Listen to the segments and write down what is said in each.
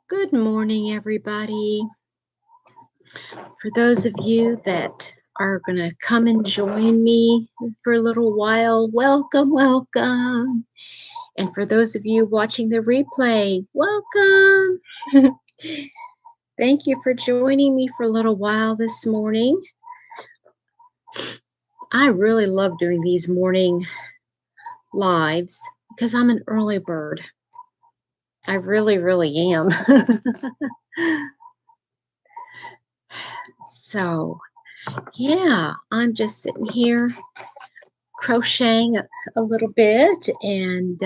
Good morning, everybody. For those of you that are going to come and join me for a little while, welcome, welcome. And for those of you watching the replay, welcome. Thank you for joining me for a little while this morning. I really love doing these morning lives because I'm an early bird. I really, really am. So, yeah, I'm just sitting here crocheting a little bit and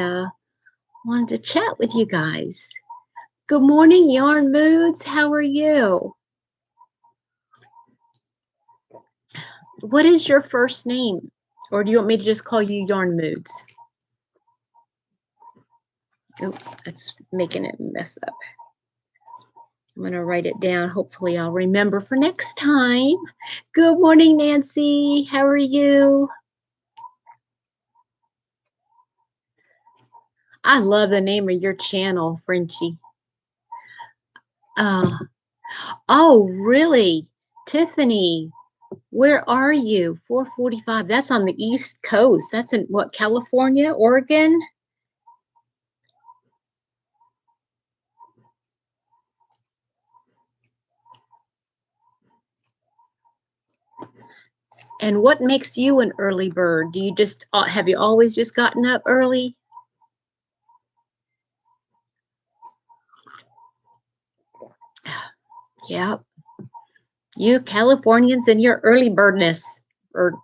wanted to chat with you guys. Good morning, Yarn Moods. How are you? What is your first name? Or do you want me to just call you Yarn Moods? Oh, that's making it mess up. I'm going to write it down. Hopefully I'll remember for next time. Good morning, Nancy. How are you? I love the name of your channel, Frenchie. Oh, really? Tiffany, where are you? 4:45. That's on the East Coast. That's in what, California, Oregon? And what makes you an early bird? Do you just have you always just gotten up early? Yep. You Californians and your early birdness or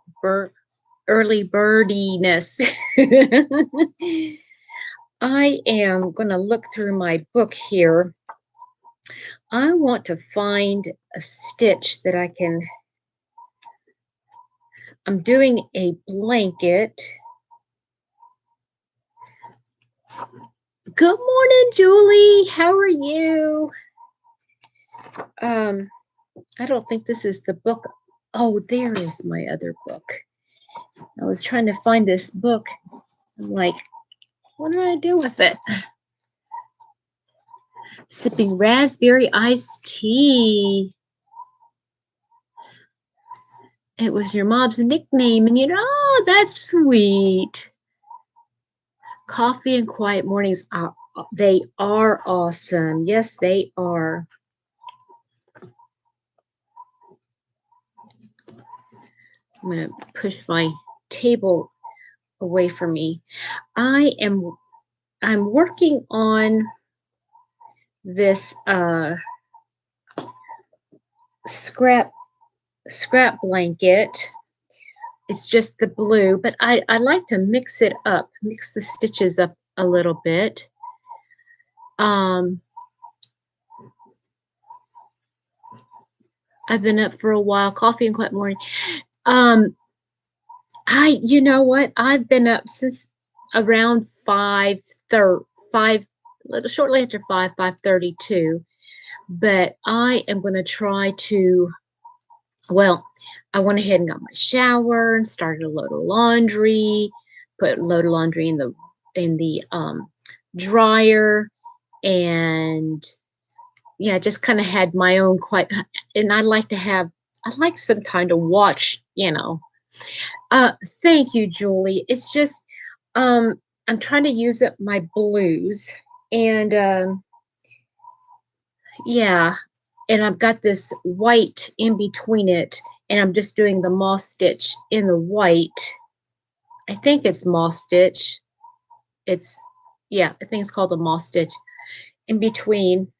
early birdiness. I am going to look through my book here. I want to find a stitch that I can. I'm doing a blanket. Good morning, Julie. How are you? I don't think this is the book. Oh, there is my other book. I was trying to find this book. I'm like, what did I do with it? Sipping raspberry iced tea. It was your mom's nickname, and oh, that's sweet. Coffee and quiet mornings they are awesome. Yes, they are. I'm going to push my table away from me. I'm working on this scrap blanket. It's just the blue, but I like to mix it up, mix the stitches up a little bit. I've been up for a while, coffee and quiet morning. You know what? I've been up since around 5:30, shortly after 5:32. But I am going to try to, well, I went ahead and got my shower and started a load of laundry, put a load of laundry in the dryer, and yeah, just kind of had my own quiet. And I like some time to watch, Thank you, Julie. It's just I'm trying to use up my blues, and yeah, and I've got this white in between it, and I'm just doing the moss stitch in the white. I think it's moss stitch. I think it's called the moss stitch in between.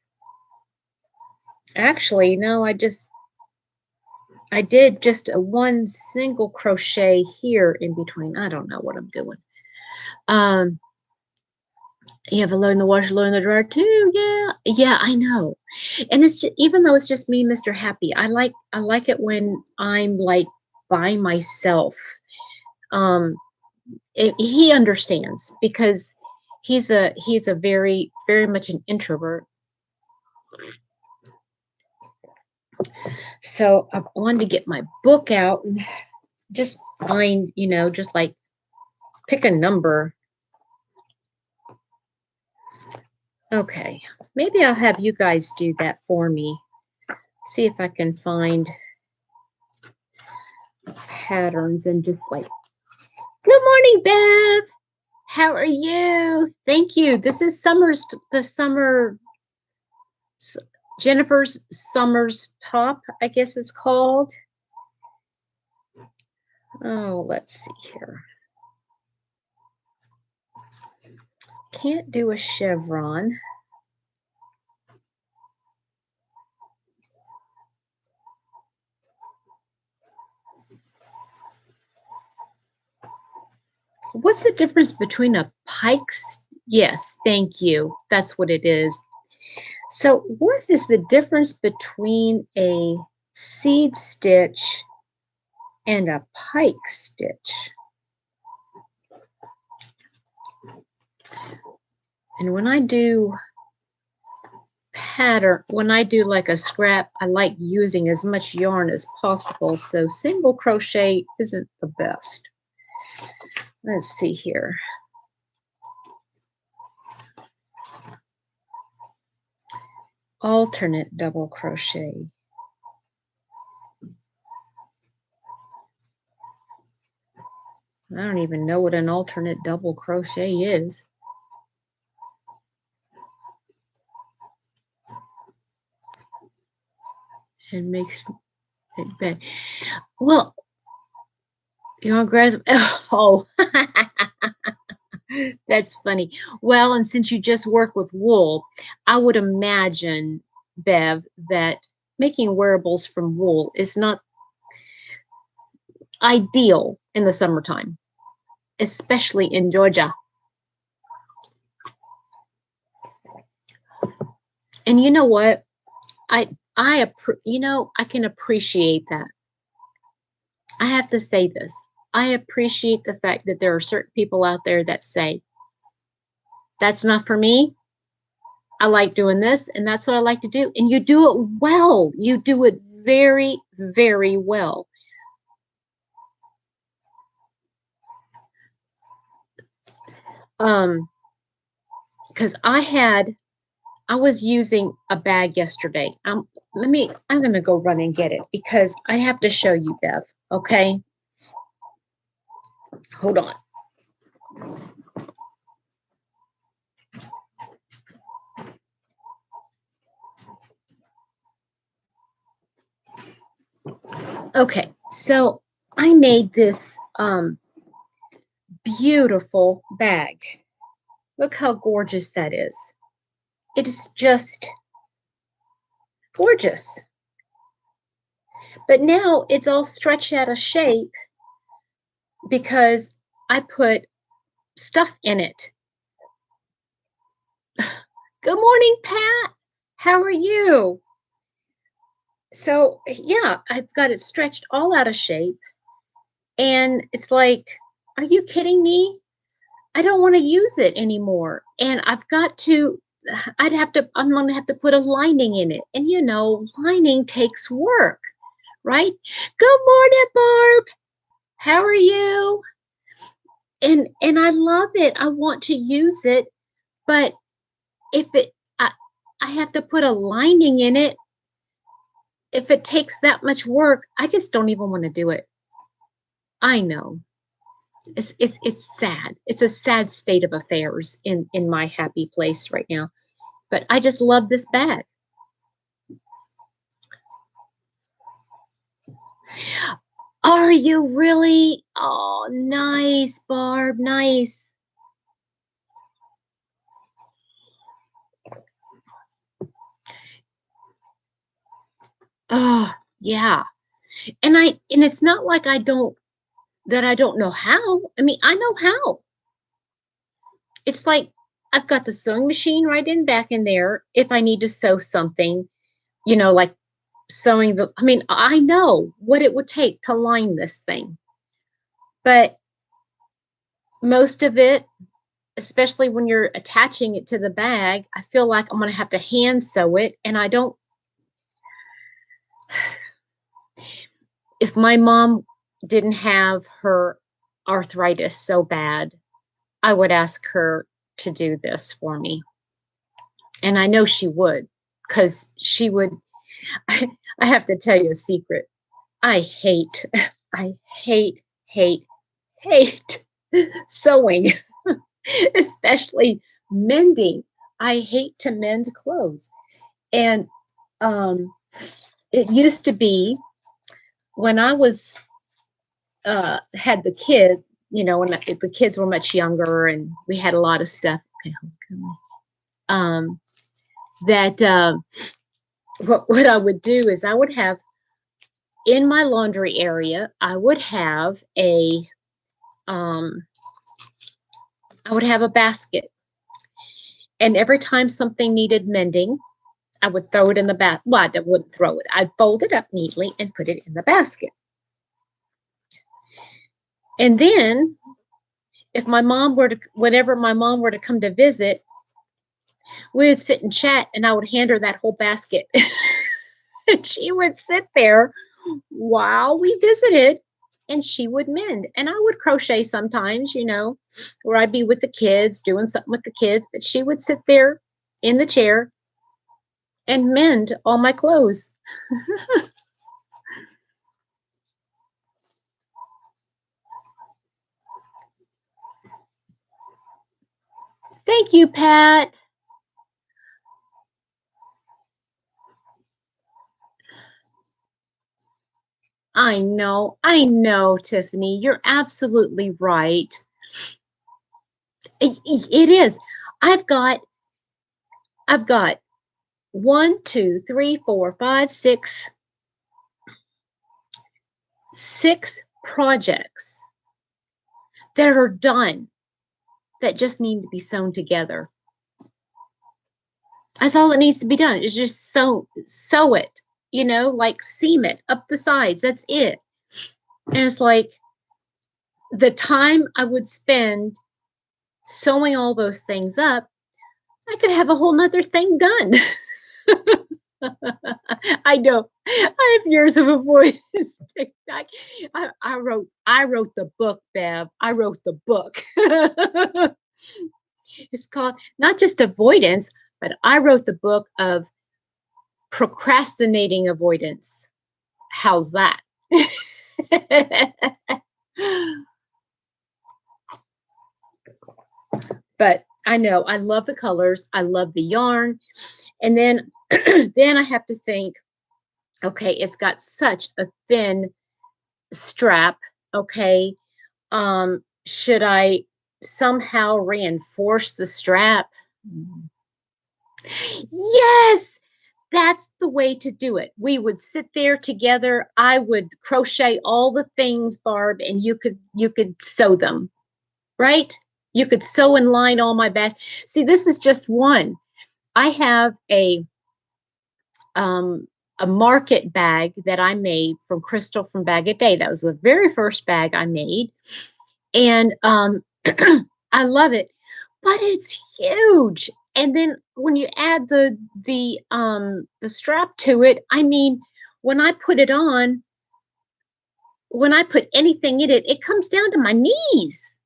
Actually, no, I did just one single crochet here in between. I don't know what I'm doing. You have a load in the washer, load in the dryer too. Yeah, I know. And it's just, even though it's just me, Mr. Happy, I like it when I'm like by myself. He understands because he's a very, very much an introvert. So I wanted to get my book out and just find, just like pick a number. Okay, maybe I'll have you guys do that for me. See if I can find patterns and just like, good morning, Bev. How are you? Thank you. This is Jennifer's Summer's top, I guess it's called. Oh, let's see here. Can't do a chevron. What's the difference between a pike's? Yes, thank you. That's what it is. So what is the difference between a seed stitch and a pike stitch? And when I do when I do like a scrap, I like using as much yarn as possible. So single crochet isn't the best. Let's see here. Alternate double crochet. I don't even know what an alternate double crochet is. And makes it bad. Well, you want to grab? Oh, that's funny. Well, and since you just work with wool, I would imagine, Bev, that making wearables from wool is not ideal in the summertime, especially in Georgia. And you know what? I can appreciate that. I have to say this. I appreciate the fact that there are certain people out there that say, that's not for me. I like doing this, and that's what I like to do. And you do it well. You do it very, very well. Because I was using a bag yesterday. I'm gonna go run and get it because I have to show you, Bev. Okay, hold on. Okay, so I made this beautiful bag. Look how gorgeous that is. It is just gorgeous. But now it's all stretched out of shape because I put stuff in it. Good morning, Pat. How are you? So, yeah, I've got it stretched all out of shape. And it's like, are you kidding me? I don't want to use it anymore. And I'm going to have to put a lining in it. And lining takes work, right? Good morning, Barb. How are you? And I love it. I want to use it, but if I have to put a lining in it, if it takes that much work, I just don't even want to do it. I know. It's sad. It's a sad state of affairs in my happy place right now. But I just love this bag. Are you really? Oh, nice, Barb. Nice. Oh, yeah. And it's not like I don't know how. I mean, I know how. It's like I've got the sewing machine right back in there if I need to sew something, like sewing I know what it would take to line this thing. But most of it, especially when you're attaching it to the bag, I feel like I'm going to have to hand sew it. And I don't, if my mom didn't have her arthritis so bad, I would ask her to do this for me. And I know she would, because she would. I have to tell you a secret. I hate, I hate, hate, hate sewing, especially mending. I hate to mend clothes. And um, it used to be when I was had the kids, you know, when the kids were much younger and we had a lot of stuff. Okay, um, that what I would do is I would have in my laundry area, um, I would have a basket, and every time something needed mending, I would throw it in the basket. Well, I wouldn't throw it. I'd fold it up neatly and put it in the basket. And then, if my mom were to, whenever my mom were to come to visit, we would sit and chat, and I would hand her that whole basket, and she would sit there while we visited, and she would mend. And I would crochet sometimes, you know, where I'd be with the kids, doing something with the kids, but she would sit there in the chair and mend all my clothes. Thank you, Pat. I know, Tiffany. You're absolutely right. It is. I've got, I've got one, two, three, four, five, six projects that are done that just need to be sewn together. That's all that needs to be done. Is just sew it, you know, like seam it up the sides. That's it. And it's like the time I would spend sewing all those things up, I could have a whole nother thing done. I know. I have years of avoidance TikTok. I wrote the book, Bev. I wrote the book. It's called not just avoidance, but I wrote the book of procrastinating avoidance. How's that? But I know I love the colors. I love the yarn. And then then I have to think, okay, it's got such a thin strap. Okay. Should I somehow reinforce the strap? Yes, that's the way to do it. We would sit there together. I would crochet all the things, Barb, and you could sew them, right? You could sew and line all my back. See, this is just one. I have um a market bag that I made from Crystal from Bag a Day. That was the very first bag I made. And I love it, but it's huge. And then when you add the strap to it, I mean, when I put it on, when I put anything in it, it comes down to my knees.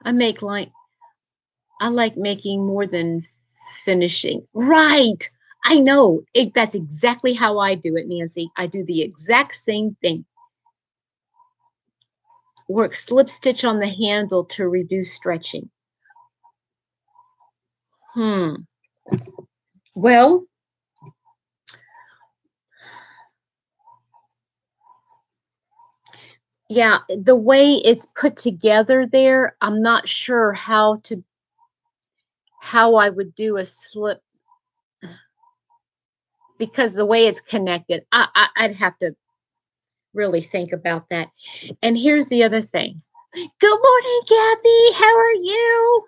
I make like I like making more than finishing. Right. I know. That's exactly how I do it, Nancy. I do the exact same thing. Work slip stitch on the handle to reduce stretching. Hmm. Well, yeah, the way it's put together there, I'm not sure how I would do a slip because the way it's connected, I'd have to really think about that. And here's the other thing. Good morning, Kathy. How are you?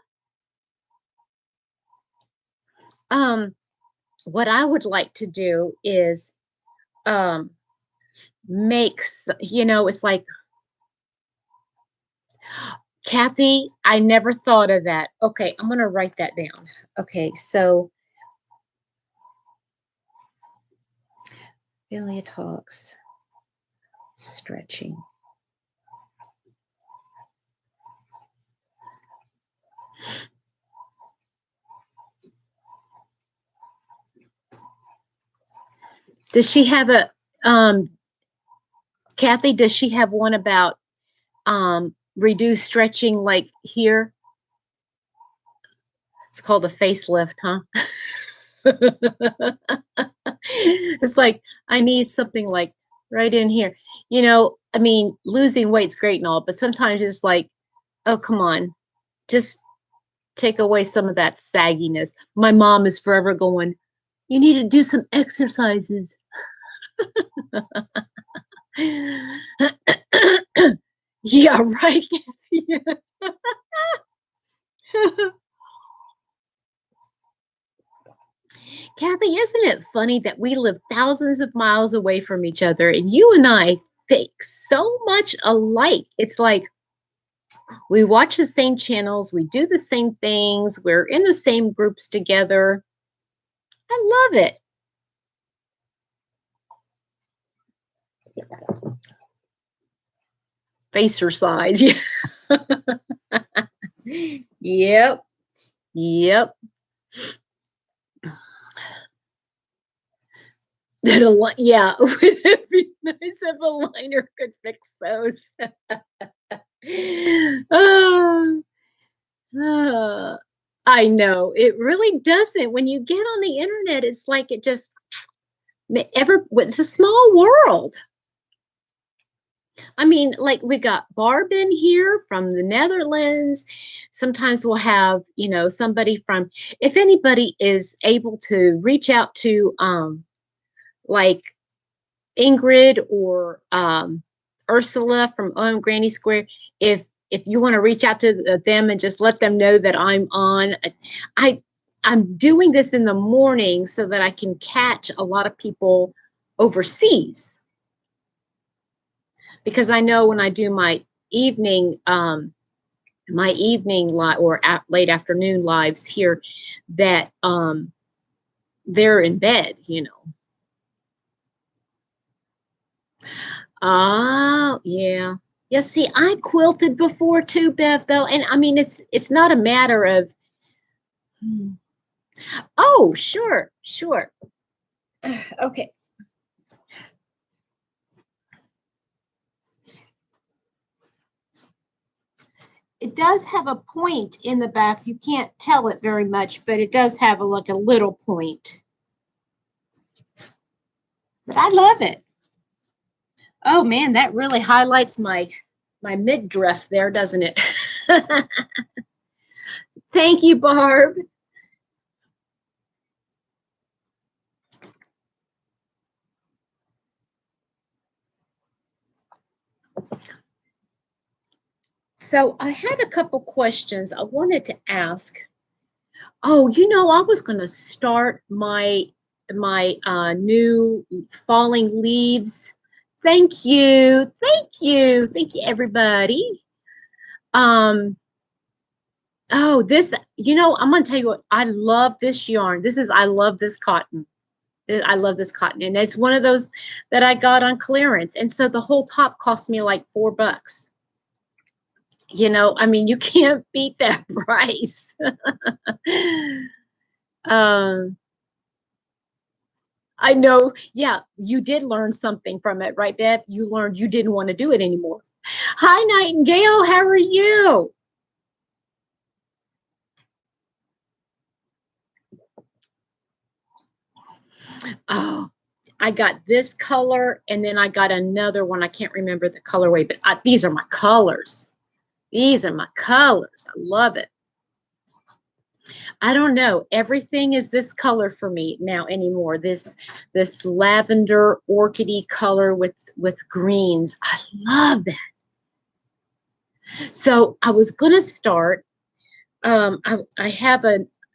Um, what I would like to do is um you know, it's like Kathy, I never thought of that. Okay, I'm gonna write that down. Okay, so Billy talks stretching. Does she have a, Kathy, does she have one about reduced stretching like here? It's called a facelift, huh? It's like, I need something like right in here. You know, I mean, losing weight's great and all, but sometimes it's like, oh, come on, just take away some of that sagginess. My mom is forever going, you need to do some exercises. Yeah, right. Kathy, isn't it funny that we live thousands of miles away from each other and you and I think so much alike? It's like we watch the same channels, we do the same things, we're in the same groups together. I love it. Facer size. Yeah. Yep. Yeah, would it be nice if a liner could fix those? Oh, oh, I know. It really doesn't. When you get on the internet, it's like it just it's a small world. I mean, like we got Barb in here from the Netherlands. Sometimes we'll have, you know, somebody from, if anybody is able to reach out to like Ingrid or Ursula from Granny Square, if you want to reach out to them and just let them know that I'm on, I I'm doing this in the morning so that I can catch a lot of people overseas, because I know when I do my evening live or late afternoon lives here that they're in bed, you know. Oh, yeah. Yeah, see, I quilted before too, Bev, though. And I mean, it's not a matter of, hmm. Oh, sure, sure. Okay. It does have a point in the back. You can't tell it very much, but it does have like a little point. But I love it. Oh man, that really highlights my midriff there, doesn't it? Thank you, Barb. So I had a couple questions I wanted to ask. Oh, you know, I was going to start my new falling leaves. Thank you. Thank you. Thank you, everybody. Um, oh, this, you know, I'm going to tell you what, I love this yarn. I love this cotton. I love this cotton. And it's one of those that I got on clearance. And so the whole top cost me like $4. You know, I mean, you can't beat that price. um, I know. Yeah, you did learn something from it, right, Bev? You learned you didn't want to do it anymore. Hi, Nightingale. How are you? Oh, I got this color, and then I got another one. I can't remember the colorway, but these are my colors. These are my colors. I love it. I don't know. Everything is this color for me now anymore. This lavender orchidy color with greens. I love that. So I was gonna start. I have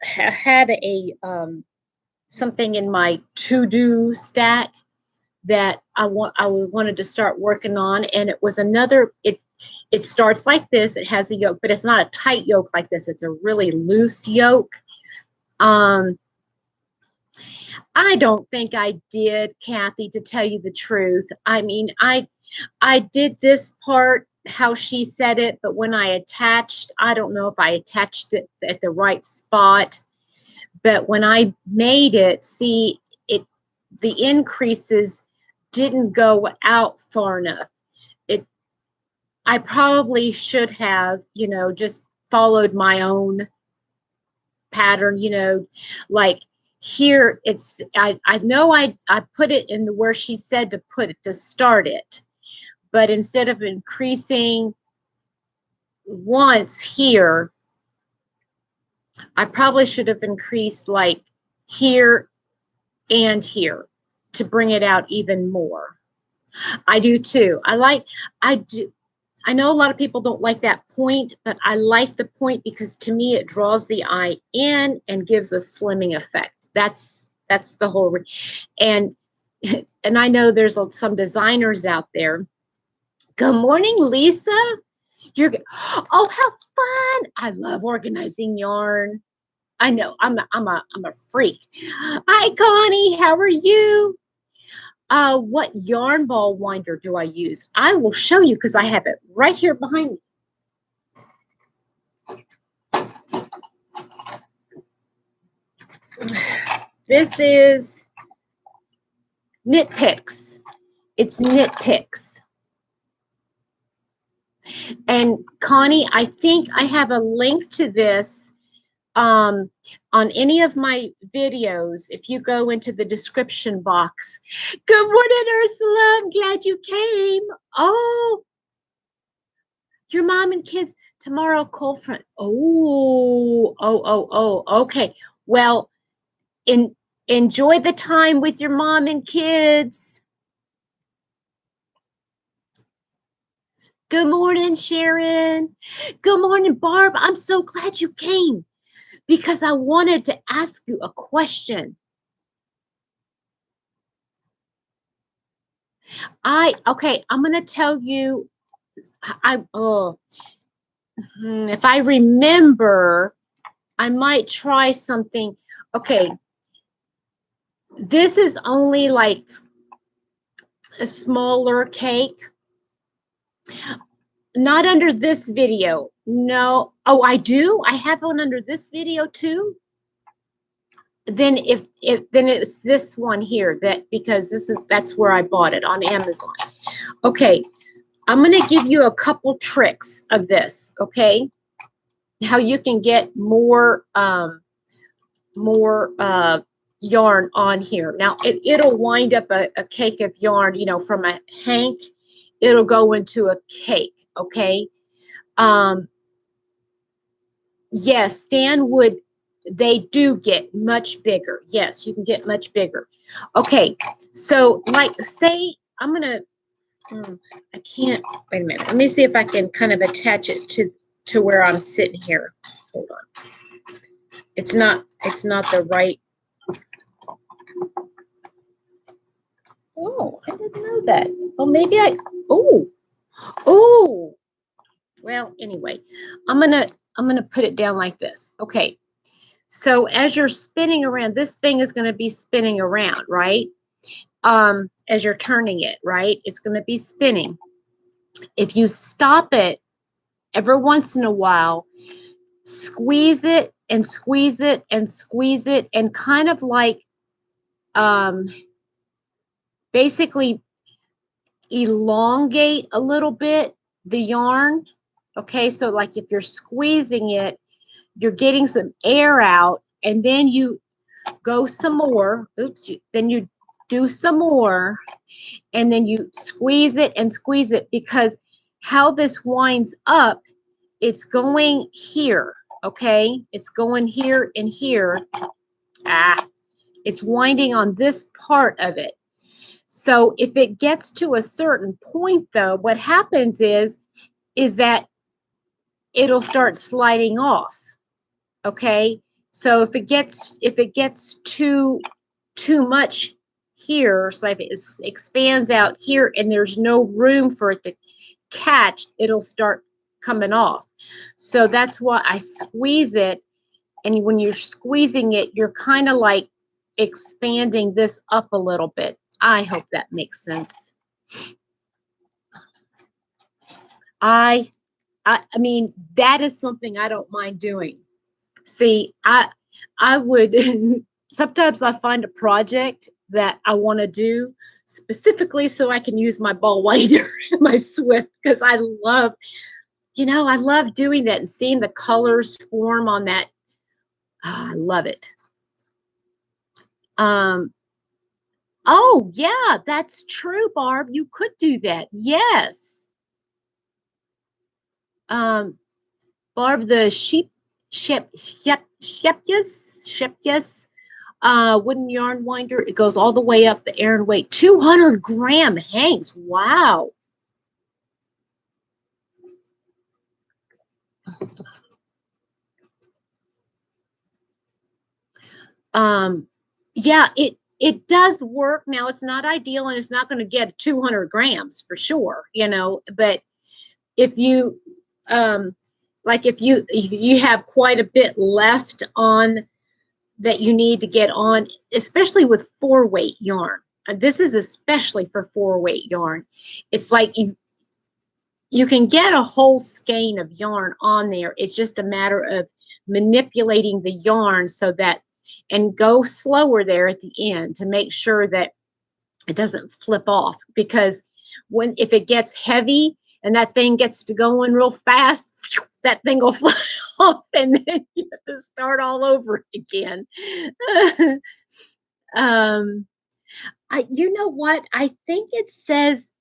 had a something in my to-do stack that I wanted to start working on, and it was another. It starts like this. It has a yoke, but it's not a tight yoke like this. It's a really loose yoke. Um, I don't think I did, Kathy, to tell you the truth. I mean, I did this part how she said it, but when I attached, I don't know if I attached it at the right spot. But when I made it, see, the increases didn't go out far enough. I probably should have, just followed my own pattern, like here I know I put it in where she said to put it to start it, but instead of increasing once here, I probably should have increased like here and here to bring it out even more. I do too. I know a lot of people don't like that point, but I like the point because to me it draws the eye in and gives a slimming effect. That's the whole and and I know there's some designers out there. Good morning, Lisa. Oh, how fun. I love organizing yarn. I know I'm a freak. Hi, Connie. How are you? What yarn ball winder do I use? I will show you because I have it right here behind me. This is Knit Picks. It's Knit Picks. And Connie, I think I have a link to this on any of my videos. If you go into the description box. Good morning, Ursula. I'm glad you came. Oh, your mom and kids tomorrow, cold front. Oh, okay. Well, enjoy the time with your mom and kids. Good morning, Sharon. Good morning, Barb. I'm so glad you came because I wanted to ask you a question. Okay, I'm going to tell you, if I remember, I might try something. Okay, this is only like a smaller cake. Not under this video. No. Oh, I do? I have one under this video too? Then then it's this one here because that's where I bought it on Amazon. Okay. I'm going to give you a couple tricks of this, okay? How you can get more yarn on here. Now it'll wind up a cake of yarn, from a hank, it'll go into a cake, okay? Yes, Stanwood, they do get much bigger. Yes, you can get much bigger. Okay, so like say I'm gonna I can't wait a minute. Let me see if I can kind of attach it to where I'm sitting here. Hold on. It's not the right. Oh, I didn't know that. Well, maybe oh. Well, anyway, I'm gonna put it down like this. Okay. So as you're spinning around, this thing is going to be spinning around, right? As you're turning it, right? It's going to be spinning. If you stop it every once in a while, squeeze it and squeeze it and squeeze it and kind of like basically elongate a little bit the yarn. Okay, so like if you're squeezing it, you're getting some air out, and then you go some more. Then you do some more, and then you squeeze it and squeeze it, because how this winds up, it's going here, okay? It's going here and here. It's winding on this part of it. So if it gets to a certain point, though, what happens is that it'll start sliding off, okay? So if it gets too much here, so if it expands out here and there's no room for it to catch, it'll start coming off. So that's why I squeeze it. And when you're squeezing it, you're kind of like expanding this up a little bit. I hope that makes sense. I mean, that is something I don't mind doing. See, I would sometimes I find a project that I want to do specifically so I can use my ball winder and my Swift, because I love, I love doing that and seeing the colors form on that. Oh, I love it. Oh yeah, that's true, Barb. You could do that. Yes. Barb, the shepyas wooden yarn winder. It goes all the way up the air and weight. 200-gram hangs. Wow. Yeah, it does work. Now it's not ideal and it's not going to get 200 grams for sure, but if you like if you have quite a bit left on that you need to get on, especially with 4-weight yarn. This is especially for 4-weight yarn. It's like you can get a whole skein of yarn on there. It's just a matter of manipulating the yarn so that, and go slower there at the end to make sure that it doesn't flip off, because if it gets heavy and that thing gets to going real fast, that thing will fly off and then you have to start all over again. You know what? I think it says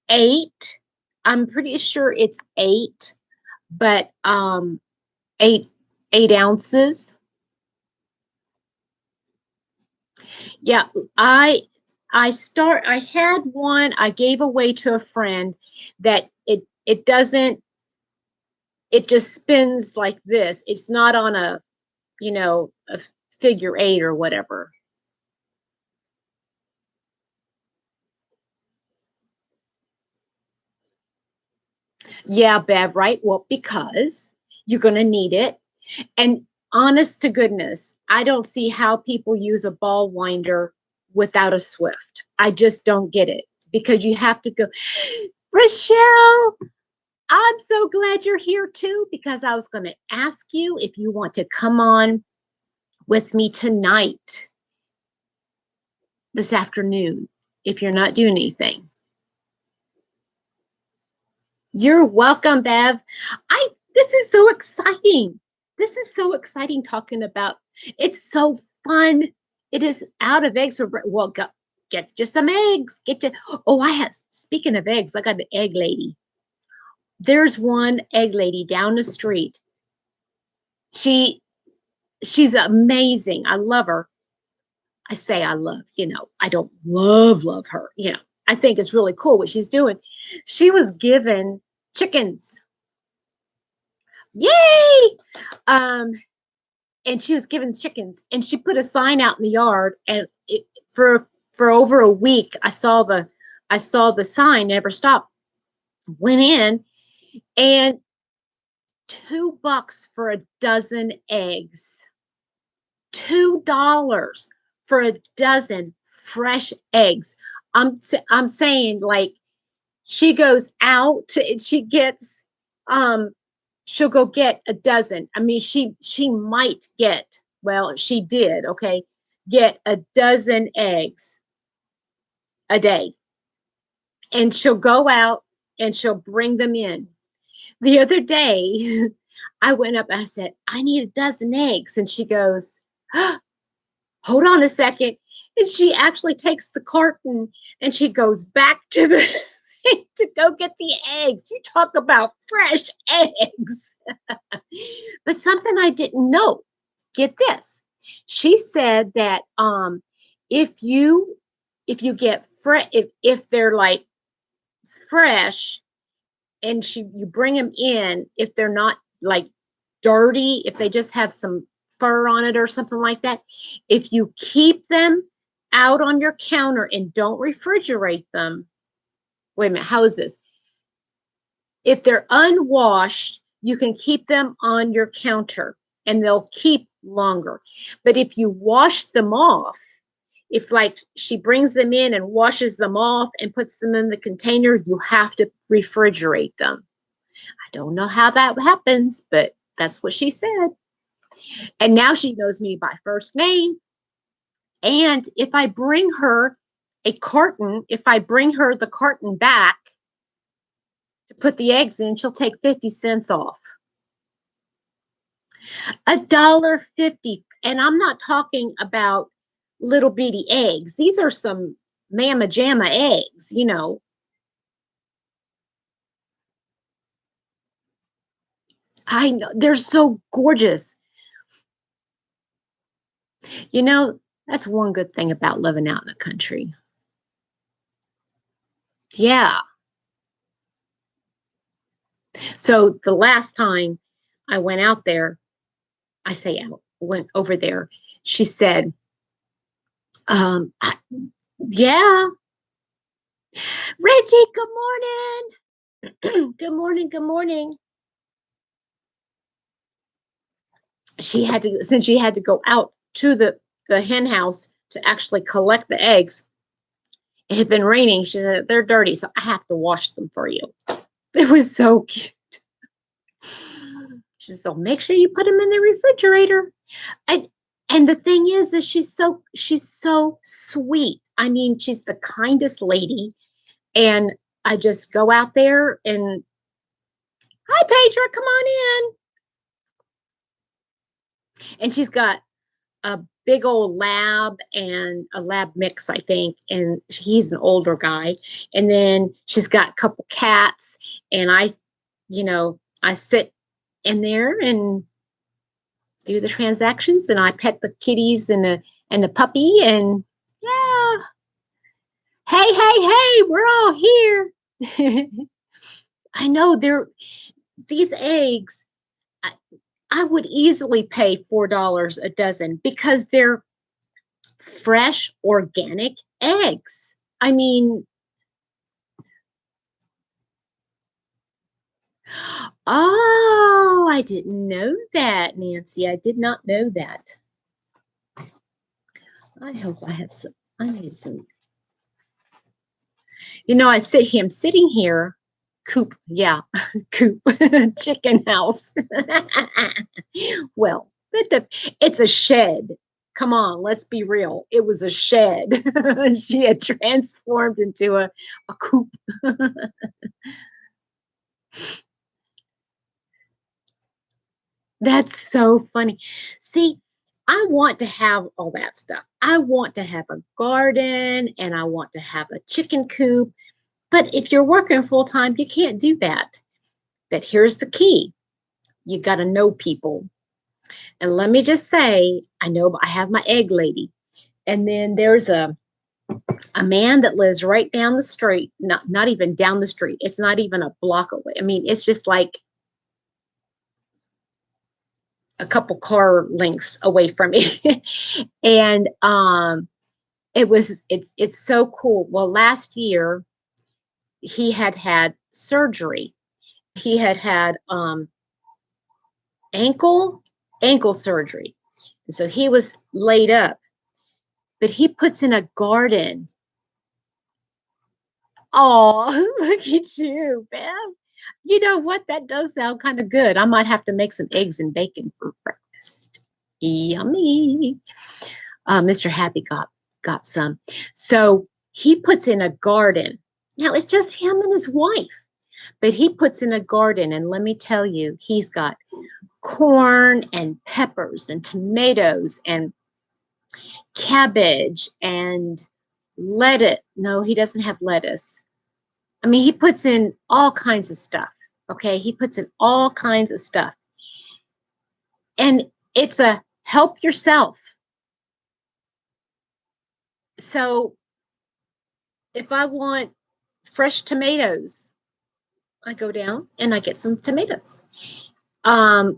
8. I'm pretty sure it's 8, but 8 ounces. Yeah, I had one I gave away to a friend that it doesn't, it just spins like this. It's not on a figure 8 or whatever. Yeah, Bev, right? Well, because you're going to need it. And honest to goodness, I don't see how people use a ball winder without a Swift. I just don't get it, because you have to go. Rochelle, I'm so glad you're here too, because I was going to ask you if you want to come on with me tonight, this afternoon, if you're not doing anything. You're welcome, Bev. This is so exciting. This is so exciting talking about, it's so fun. It is out of eggs. Well, get just some eggs. Speaking of eggs, I got an egg lady. There's one egg lady down the street. She's amazing. I love her. I say I love, I don't love her. I think it's really cool what she's doing. She was given chickens. Yay! And she was given chickens, and she put a sign out in the yard, and for over a week, I saw the sign, never stopped. Went in, and $2 for a dozen eggs. $2 for a dozen fresh eggs. I'm saying, like, she goes out and she gets she'll go get a dozen. I mean, she might get, well, she did, okay, get a dozen eggs a day. And she'll go out and she'll bring them in. The other day, I went up and I said, I need a dozen eggs. And she goes, oh, hold on a second. And she actually takes the carton and she goes back to the to go get the eggs. You talk about fresh eggs. But something I didn't know, get this. She said that if you get fresh, if they're like fresh, and you bring them in, if they're not like dirty, if they just have some fur on it or something like that, if you keep them out on your counter and don't refrigerate them. Wait a minute, how is this? If they're unwashed, you can keep them on your counter and they'll keep longer. But if you wash them off, if like she brings them in and washes them off and puts them in the container, you have to refrigerate them. I don't know how that happens, but that's what she said. And now she knows me by first name. And if I bring her a carton, if I bring her the carton back to put the eggs in, she'll take 50 cents off. $1.50. And I'm not talking about little bitty eggs. These are some Mama Jamma eggs, you know. I know, they're so gorgeous. You know, that's one good thing about living out in the country. Yeah. So the last time I went out there, went over there, she said, yeah, Reggie, good morning. Good morning, good morning. Since she had to go out to the hen house to actually collect the eggs, it had been raining. She said, they're dirty, so I have to wash them for you. It was so cute. She said, so make sure you put them in the refrigerator. And the thing is that she's so sweet. I mean, she's the kindest lady. And I just go out there and, hi, Petra, come on in. And she's got a big old lab and a lab mix, I think. And he's an older guy. And then she's got a couple cats. And I sit in there and do the transactions, and I pet the kitties and the puppy, and yeah. Hey, we're all here. I know these eggs, I would easily pay $4 a dozen because they're fresh, organic eggs. I mean, oh, I didn't know that, Nancy. I did not know that. I hope I need some. You know, I'm sitting here, coop, yeah, coop, chicken house. Well, it's a shed. Come on, let's be real. It was a shed. She had transformed into a coop. That's so funny. See, I want to have all that stuff. I want to have a garden and I want to have a chicken coop. But if you're working full time, you can't do that. But here's the key. You got to know people. And let me just say, I know I have my egg lady. And then there's a man that lives right down the street, not even down the street. It's not even a block away. I mean, it's just like a couple car lengths away from me. And it's so cool. Well, last year he had surgery. He had ankle surgery. And so he was laid up. But he puts in a garden. Oh, look at you, Bev. You know what? That does sound kind of good. I might have to make some eggs and bacon for breakfast. Yummy. Mr. Happy got some. So he puts in a garden. Now it's just him and his wife. But he puts in a garden, and let me tell you, he's got corn and peppers and tomatoes and cabbage and lettuce. No, he doesn't have lettuce. I mean, he puts in all kinds of stuff. Okay, he puts in all kinds of stuff. And it's a help yourself. So if I want fresh tomatoes, I go down and I get some tomatoes.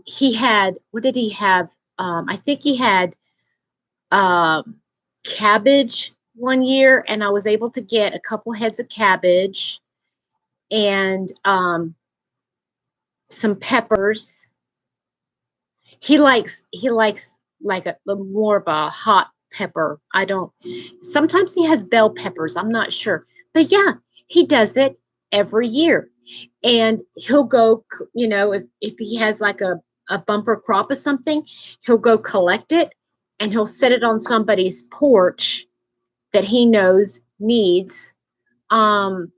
He had, what did he have? I think he had cabbage one year, and I was able to get a couple heads of cabbage and some peppers. He likes like a more of a hot pepper. Sometimes he has bell peppers. I'm not sure. But yeah, he does it every year. And he'll go, if he has like a bumper crop of something, he'll go collect it and he'll set it on somebody's porch that he knows needs. Well,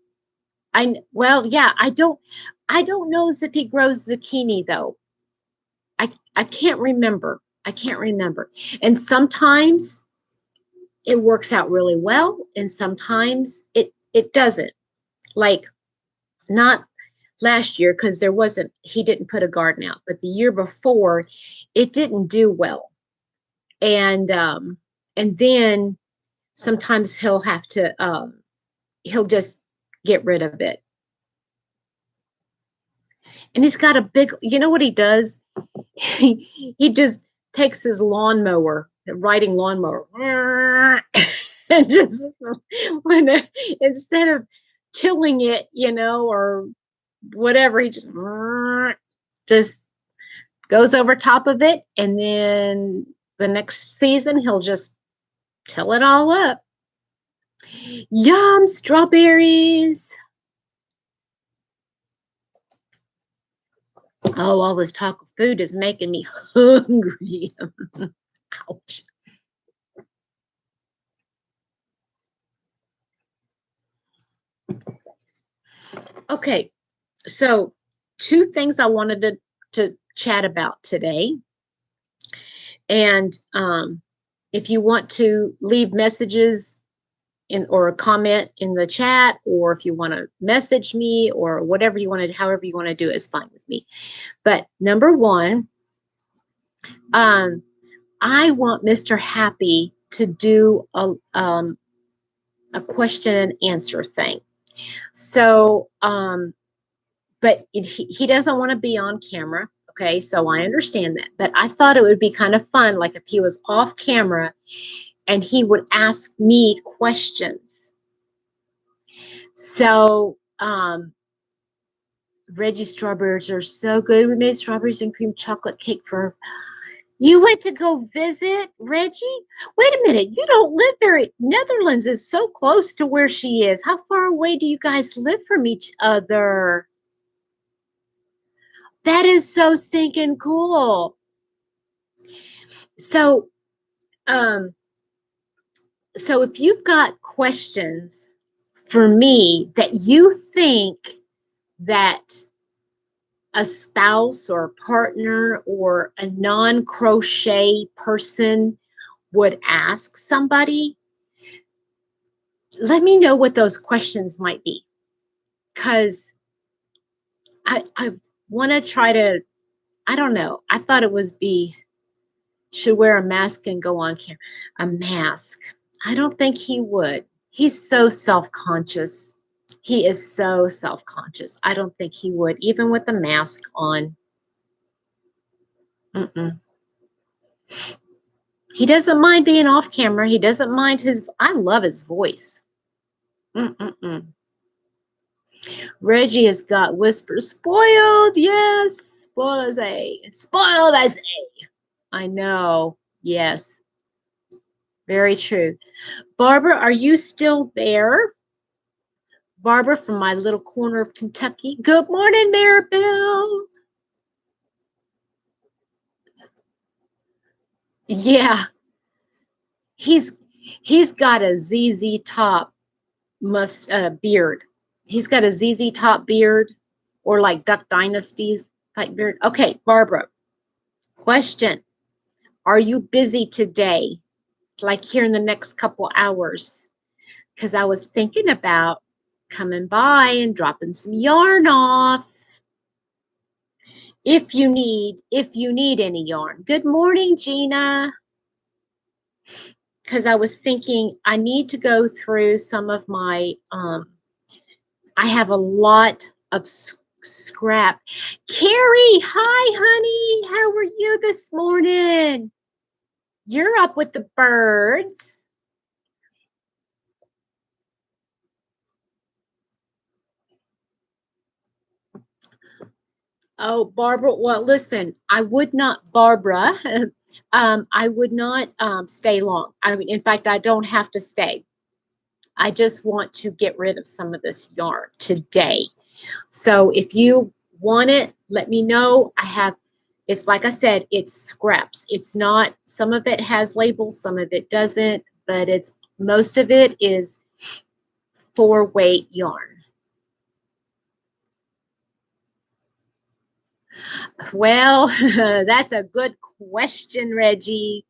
yeah, I don't know as if he grows zucchini though. I can't remember. I can't remember. And sometimes it works out really well, and sometimes it doesn't. Like, not last year, because he didn't put a garden out, but the year before it didn't do well. And then sometimes he'll have to he'll just get rid of it. And he's got a big, you know what he does? He just takes his lawnmower, riding lawnmower, and just instead of tilling it, or whatever, he just goes over top of it, and then the next season he'll just till it all up. Yum, strawberries. Oh, all this talk of food is making me hungry. Ouch. Okay, so 2 things I wanted to chat about today. And if you want to leave messages or a comment in the chat, or if you want to message me, or whatever you want to, however you want to do it, is fine with me. But number 1, I want Mr. Happy to do a question and answer thing. So, but he doesn't want to be on camera. Okay, so I understand that. But I thought it would be kind of fun, like if he was off camera and he would ask me questions. So, Reggie, strawberries are so good. We made strawberries and cream chocolate cake for. You went to go visit Reggie? Wait a minute. You don't live very. Netherlands is so close to where she is. How far away do you guys live from each other? That is so stinking cool. So, so if you've got questions for me that you think that a spouse or partner or a non-crochet person would ask somebody, let me know what those questions might be. Because I want to try to, I don't know. I thought it was should wear a mask and go on camera. A mask. I don't think he would. He's so self-conscious. He is so self-conscious. I don't think he would, even with a mask on. He doesn't mind being off camera. He doesn't mind I love his voice. Reggie has got whispers. Spoiled, yes. Spoiled as A. Spoiled as A. I know. Yes. Very true. Barbara, are you still there? Barbara from my little corner of Kentucky. Good morning, Maribel. Yeah. He's got a ZZ Top beard. He's got a ZZ Top beard, or like Duck Dynasty's type beard. Okay, Barbara. Question. Are you busy today? Like here in the next couple hours? Because I was thinking about coming by and dropping some yarn off. If you need any yarn. Good morning, Gina. Because I was thinking I need to go through some of my, I have a lot of scrap. Carrie, hi, honey. How are you this morning? You're up with the birds. Oh, Barbara, well, listen, I would not, Barbara, I would not stay long. I mean, in fact, I don't have to stay. I just want to get rid of some of this yarn today. So if you want it, let me know. It's like I said, it's scraps. It's not, some of it has labels, some of it doesn't, but it's, most of it is 4-weight yarn. Well, that's a good question, Reggie.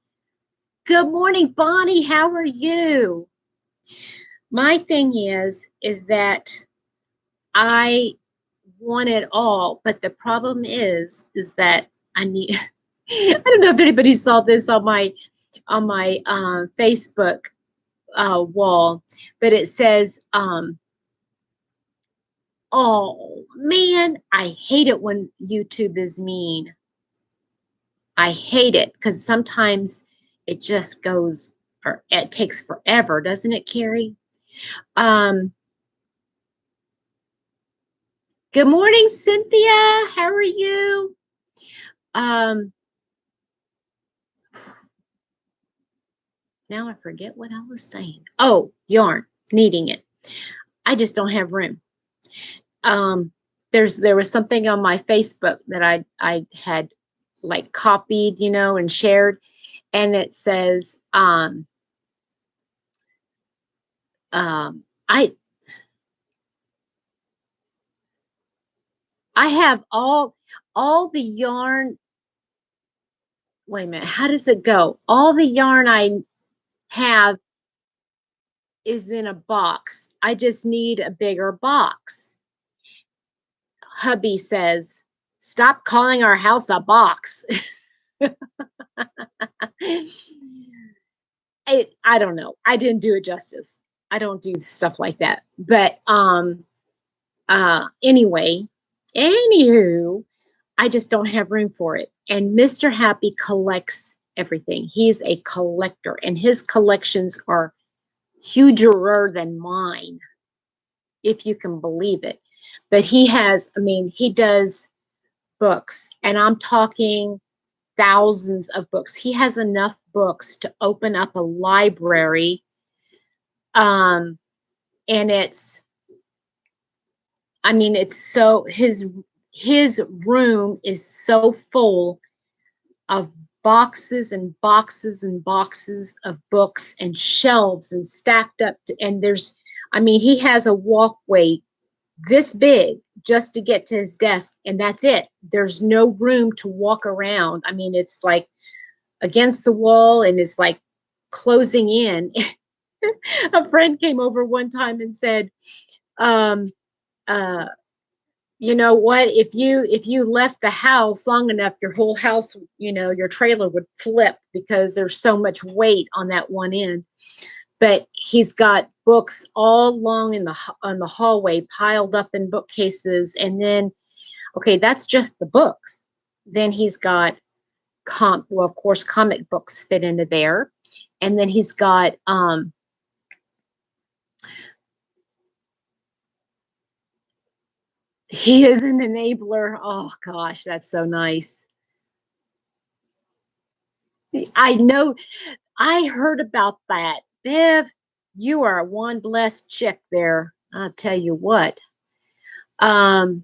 Good morning, Bonnie. How are you? My thing is that I want it all, but the problem is that I need, I don't know if anybody saw this on my Facebook wall, but it says, oh man, I hate it when YouTube is mean. I hate it because sometimes it just goes, or it takes forever, doesn't it, Carrie? Good morning, Cynthia. How are you? Now I forget what I was saying. Oh, yarn, needing it. I just don't have room. There was something on my Facebook that I had like copied, and shared, and it says, I have all the yarn. Wait a minute, how does it go? All the yarn I have is in a box. I just need a bigger box. Hubby says, stop calling our house a box. I don't know. I didn't do it justice. I don't do stuff like that. But anyway, anywho, I just don't have room for it. And Mr. Happy collects everything. He's a collector, and his collections are huger than mine, if you can believe it. But he has, he does books, and I'm talking thousands of books. He has enough books to open up a library. And it's so, his room is so full of boxes and boxes and boxes of books and shelves and stacked up and he has a walkway this big just to get to his desk, and that's it. There's no room to walk around. It's like against the wall, and it's like closing in. A friend came over one time and said, you know what, if you left the house long enough, your whole house, your trailer would flip because there's so much weight on that one end. But he's got books all along on the hallway piled up in bookcases. And then, okay, that's just the books. Then he's got of course, comic books fit into there. And then he's got he is an enabler. Oh gosh, that's so nice. I know. I heard about that. Bev, you are one blessed chick there. I'll tell you what. Oh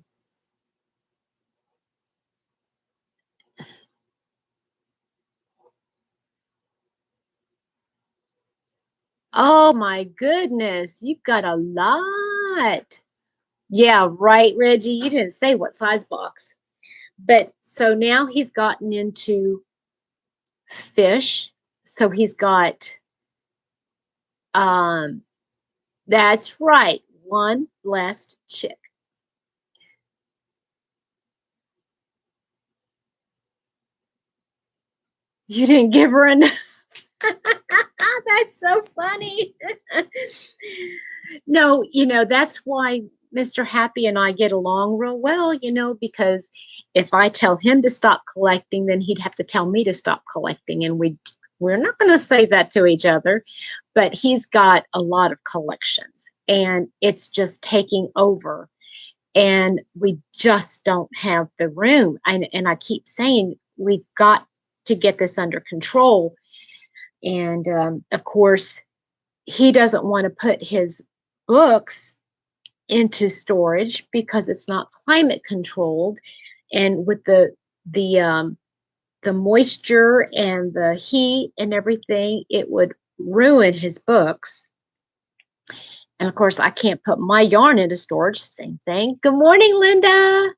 my goodness, you've got a lot. Yeah, right, Reggie. You didn't say what size box. But so now he's gotten into fish. So he's got, that's right, one blessed chick. You didn't give her enough. That's so funny. No, that's why Mr. Happy and I get along real well, because if I tell him to stop collecting, then he'd have to tell me to stop collecting. And we're not going to say that to each other, but he's got a lot of collections and it's just taking over. And we just don't have the room. And I keep saying, we've got to get this under control. And of course, he doesn't want to put his books into storage because it's not climate controlled. And with the the moisture and the heat and everything, it would ruin his books. And of course, I can't put my yarn into storage. Same thing. Good morning, Linda.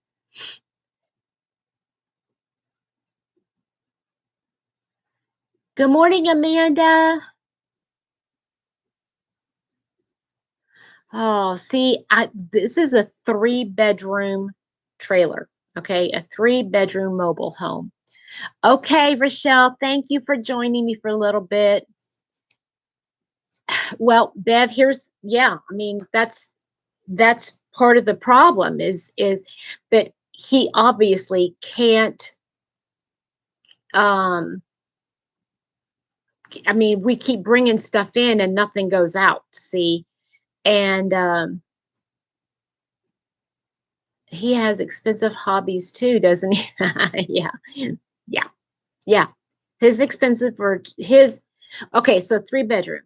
Good morning, Amanda. Oh, see, this is a 3-bedroom trailer. Okay, a 3-bedroom mobile home. Okay, Rochelle, thank you for joining me for a little bit. Well, Bev, I mean, that's part of the problem is that he obviously can't, I mean, we keep bringing stuff in and nothing goes out, see? And he has expensive hobbies too, doesn't he? Yeah. Yeah. Yeah. His expensive for his, okay, so 3-bedroom.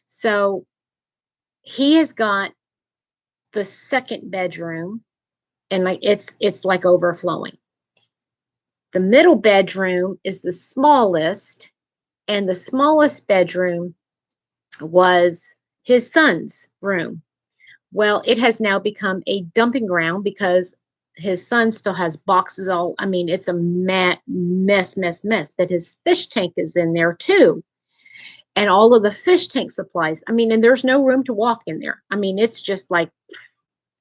So he has got the 2nd bedroom and like it's like overflowing. The middle bedroom is the smallest, and the smallest bedroom was his son's room. Well, it has now become a dumping ground because his son still has boxes all, I mean, it's a mess, but his fish tank is in there too. And all of the fish tank supplies. I mean, and there's no room to walk in there. I mean, it's just like,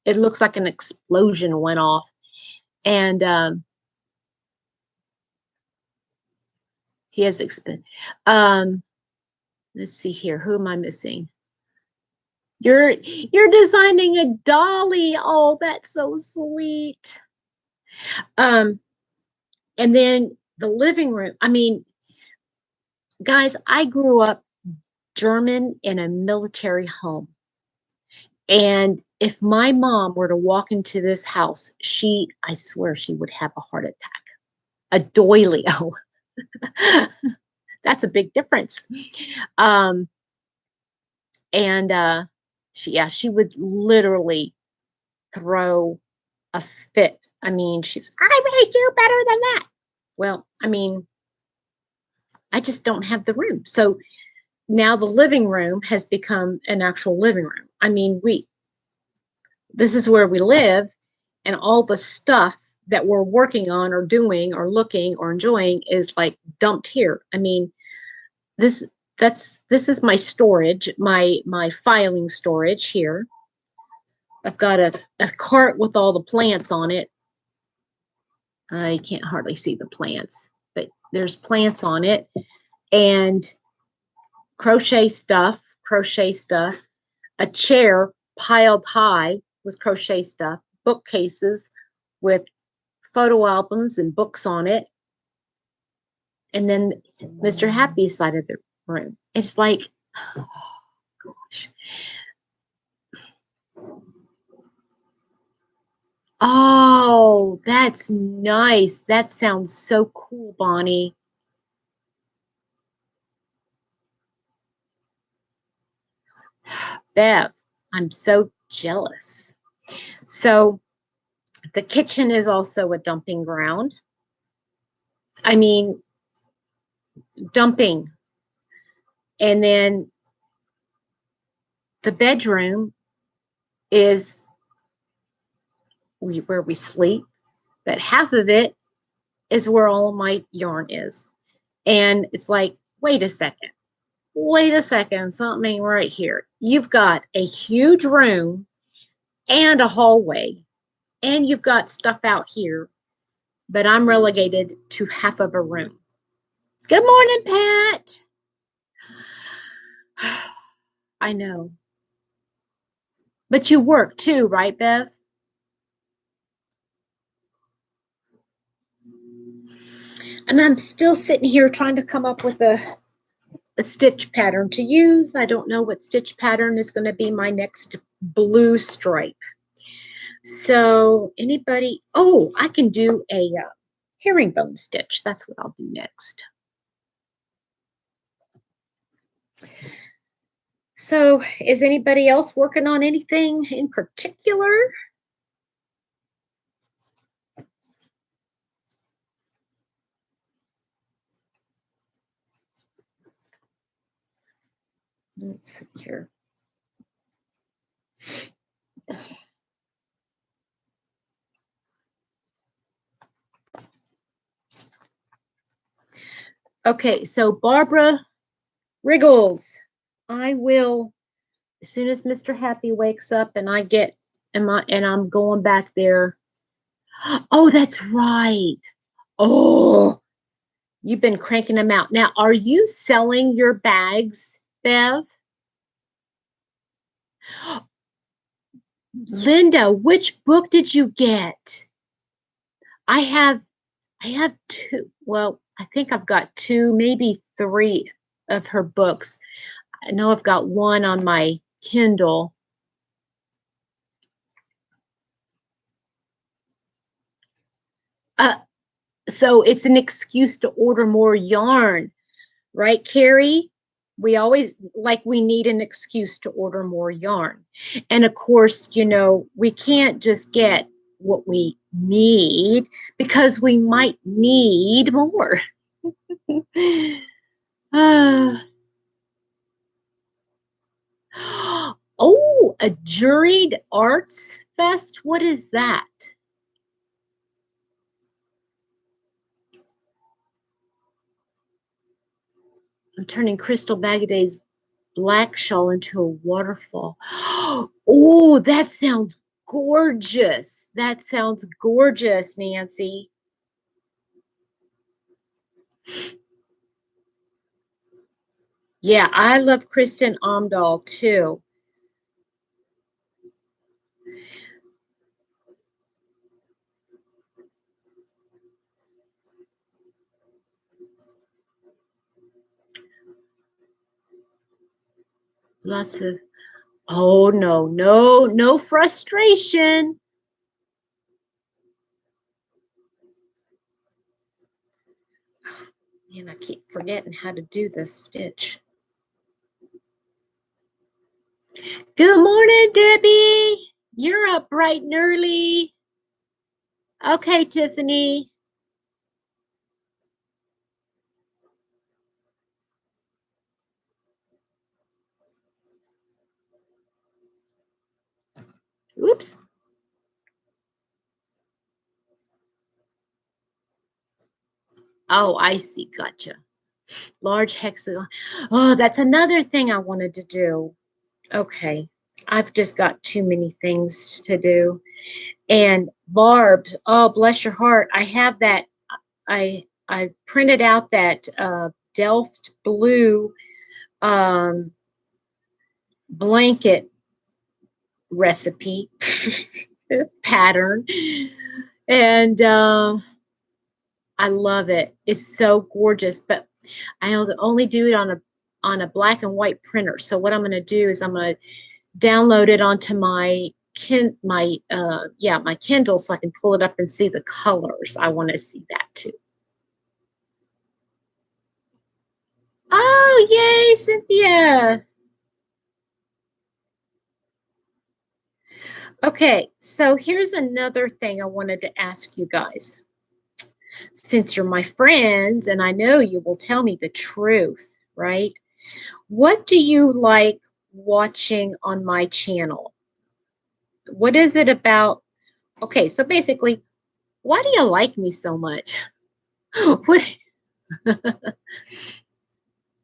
it looks like an explosion went off. And he has let's see here. Who am I missing? You're designing a dolly. Oh, that's so sweet. And then the living room. I mean, guys, I grew up German in a military home. And if my mom were to walk into this house, I swear she would have a heart attack. A doily. Oh, that's a big difference. Um, and she would literally throw a fit. I mean, I raised you better than that. Well, I mean, I just don't have the room. So now the living room has become an actual living room. I mean, this is where we live, and all the stuff that we're working on or doing or looking or enjoying is like dumped here. I mean, this is my storage, my filing storage here. I've got a cart with all the plants on it. I can't hardly see the plants, but there's plants on it, and crochet stuff, a chair piled high with crochet stuff, bookcases with photo albums and books on it, and then Mr. Happy's side of the room. It's like, oh gosh. Oh, that's nice. That sounds so cool, Bonnie. Bev, I'm so jealous. So the kitchen is also a dumping ground. I mean, dumping. And then the bedroom is where we sleep, but half of it is where all my yarn is. And it's like, wait a second, something right here. You've got a huge room and a hallway, and you've got stuff out here, but I'm relegated to half of a room. Good morning, Pat. I know. But you work too, right, Bev? And I'm still sitting here trying to come up with a stitch pattern to use. I don't know what stitch pattern is going to be my next blue stripe. So anybody, oh, I can do a herringbone stitch. That's what I'll do next. So is anybody else working on anything in particular? Let's see here. Okay, so Barbara Wriggles, I will, as soon as Mr. Happy wakes up and I get, and I'm going back there. Oh, that's right. Oh, you've been cranking them out. Now, are you selling your bags, Bev? Linda, which book did you get? I have I have two. Well, I think I've got two, maybe three of her books. I know I've got one on my Kindle. Uh, so it's an excuse to order more yarn, right, Carrie? We always like we need an excuse to order more yarn. And of course, we can't just get what we need because we might need more. uh, oh, a juried arts fest? What is that? I'm turning Crystal Bagaday's black shawl into a waterfall. Oh, that sounds gorgeous. That sounds gorgeous, Nancy. Yeah, I love Kristin Omdahl too. Lots of, oh no, no, no frustration. Man, I keep forgetting how to do this stitch. Good morning, Debbie. You're up bright and early. Okay, Tiffany. Oops. Oh, I see. Gotcha. Large hexagon. Oh, that's another thing I wanted to do. Okay. I've just got too many things to do. And Barb, oh, bless your heart. I have that. I printed out that Delft blue um, blanket recipe pattern. And I love it. It's so gorgeous, but I only do it on a black and white printer. So what I'm going to do is I'm going to download it onto my Kindle so I can pull it up and see the colors. I want to see that too. Oh, yay, Cynthia. Okay, so here's another thing I wanted to ask you guys. Since you're my friends and I know you will tell me the truth, right? What do you like watching on my channel? What is it about? Okay, so basically, why do you like me so much? What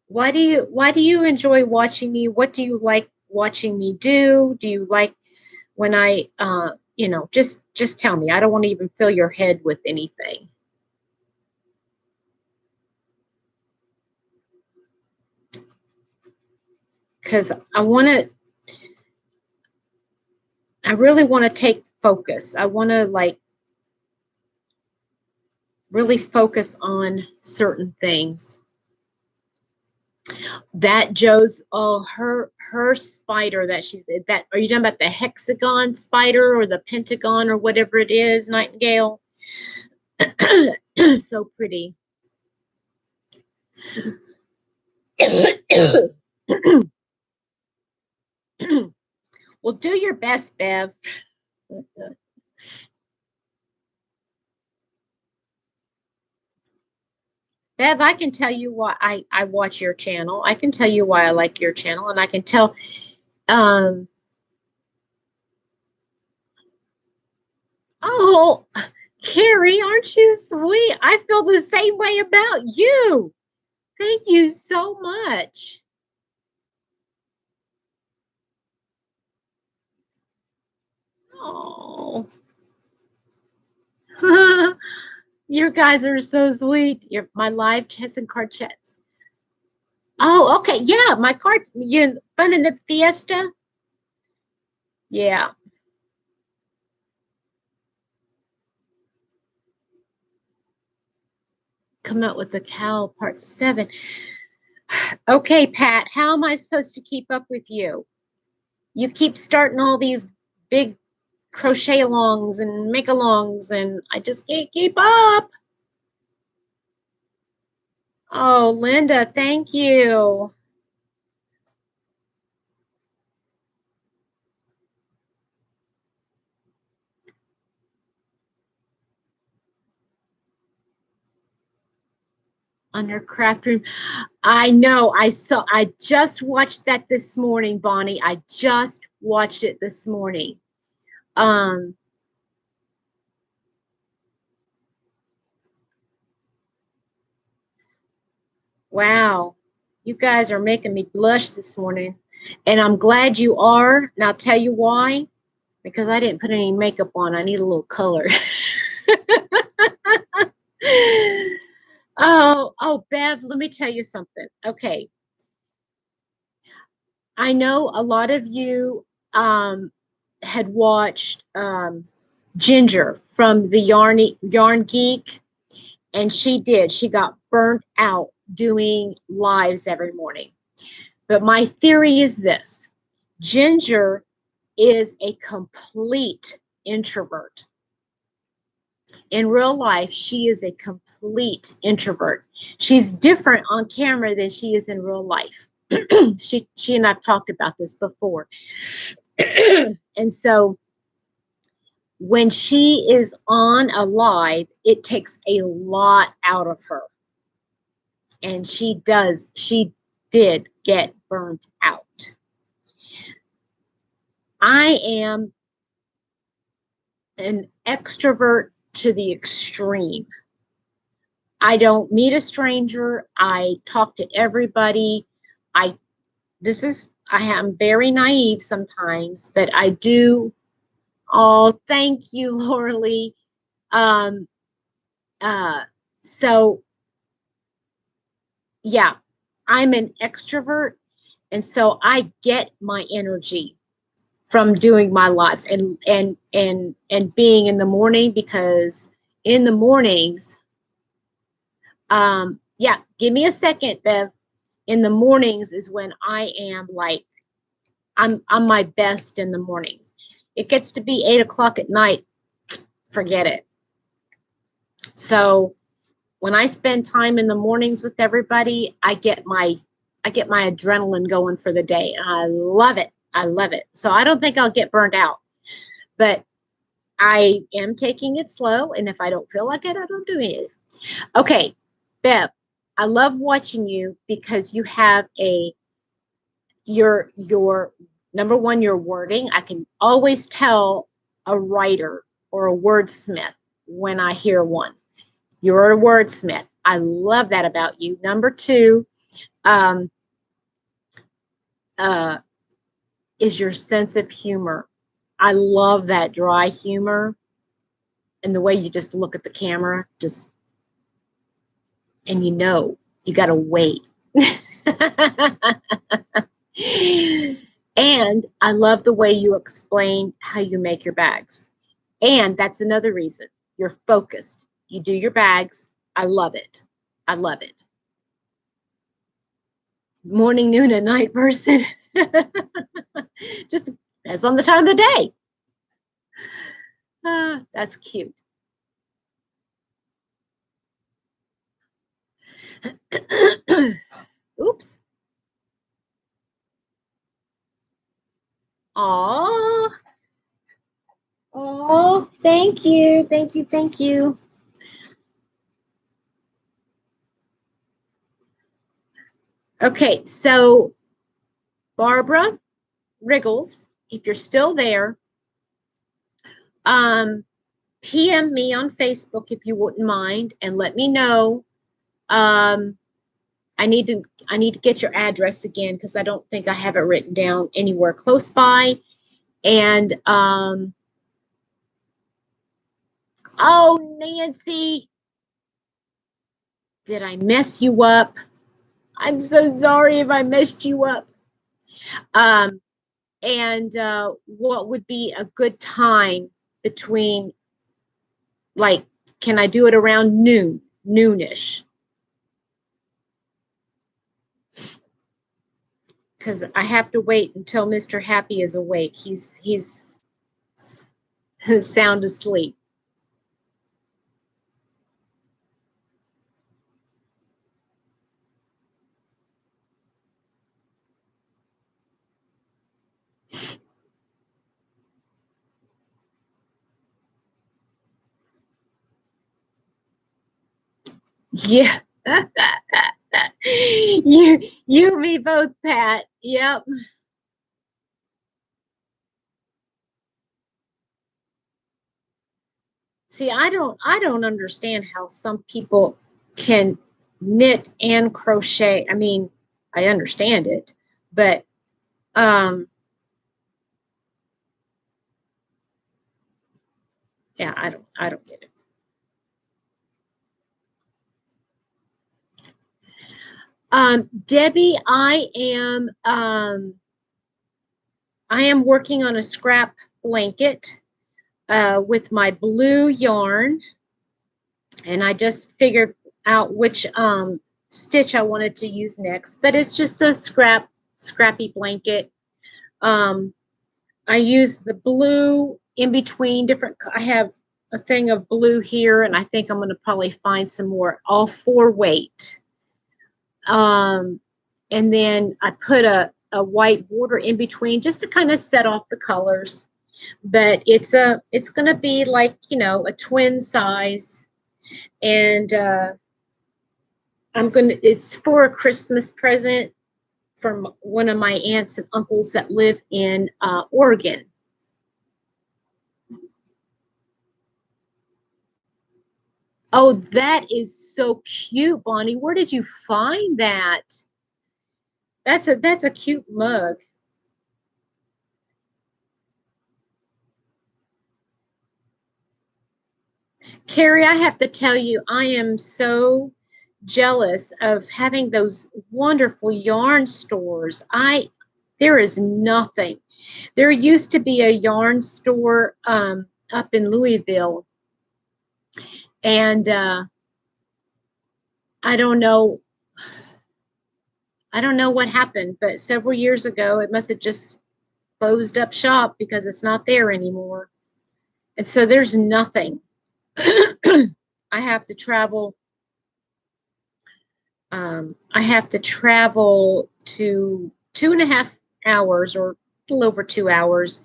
why do you enjoy watching me? What do you like watching me do? Do you like when just tell me. I don't want to even fill your head with anything. Because I really want to take focus. I want to really focus on certain things. That Joe's, oh, her spider that she's that, are you talking about the hexagon spider or the pentagon or whatever it is, Nightingale? So pretty. Well, do your best, Bev. Bev, I can tell you why I watch your channel. I can tell you why I like your channel, and I can tell. Um, oh, Carrie, aren't you sweet? I feel the same way about you. Thank you so much. Oh, you guys are so sweet. You're my live chats and card chats. Oh, okay. Yeah, my card. You fun in the fiesta? Yeah. Come out with the cow part 7. Okay, Pat, how am I supposed to keep up with you? You keep starting all these big crochet alongs and make alongs, and I just can't keep up. Oh, Linda, thank you. On your craft room. I know. I just watched that this morning, Bonnie. I just watched it this morning. Um, wow. You guys are making me blush this morning. And I'm glad you are. And I'll tell you why. Because I didn't put any makeup on. I need a little color. Oh, Bev, let me tell you something. Okay. I know a lot of you had watched Ginger from the Yarn Geek, and she did. She got burnt out doing lives every morning. But my theory is this: Ginger is a complete introvert. In real life, she is a complete introvert. She's different on camera than she is in real life. she and I've talked about this before. And so when she is on a live, it takes a lot out of her. And she did get burnt out. I am an extrovert to the extreme. I don't meet a stranger. I talk to everybody. I am very naive sometimes, but I do. Oh, thank you, Laura Lee. Um, so yeah, I'm an extrovert, and so I get my energy from doing my lives and being in the morning, because in the mornings, yeah, give me a second, Bev. In the mornings is when I am like, I'm my best in the mornings. It gets to be 8 o'clock at night, forget it. So when I spend time in the mornings with everybody, I get my adrenaline going for the day. And I love it. I love it. So I don't think I'll get burned out, but I am taking it slow. And if I don't feel like it, I don't do it. Okay, Bev, I love watching you because you have your number one, your wording. I can always tell a writer or a wordsmith when I hear one. You're a wordsmith. I love that about you. Number 2 is your sense of humor. I love that dry humor and the way you just look at the camera, and you got to wait. And I love the way you explain how you make your bags. And that's another reason. You're focused. You do your bags. I love it. I love it. Morning, noon, and night person. Just depends on the time of the day. That's cute. Oops. Oh, oh, thank you. Thank you. Thank you. Okay, so Barbara Wriggles, if you're still there, PM me on Facebook if you wouldn't mind, and let me know. Um, I need to get your address again because I don't think I have it written down anywhere close by. And oh, Nancy, did I mess you up? I'm so sorry if I messed you up. And what would be a good time between, like, can I do it around noonish? Because I have to wait until Mr. Happy is awake. He's sound asleep. Yeah. you me both, Pat. Yep. See, I don't understand how some people can knit and crochet. I mean, I understand it, but um yeah, I don't get it. Debbie, I am working on a scrap blanket with my blue yarn, and I just figured out which stitch I wanted to use next. But it's just a scrappy blanket. Um, I use the blue in between different. I have a thing of blue here, and I think I'm going to probably find some more, all 4-weight. And then I put a white border in between just to kind of set off the colors. But it's going to be like, a twin size, and it's for a Christmas present from one of my aunts and uncles that live in Oregon. Oh, that is so cute, Bonnie. Where did you find that? That's a cute mug. Carrie, I have to tell you, I am so jealous of having those wonderful yarn stores. There is nothing. There used to be a yarn store up in Louisville, and I don't know. I don't know what happened, but several years ago, it must have just closed up shop because it's not there anymore. And so there's nothing. I have to travel. I have to travel to 2.5 hours, or a little over 2 hours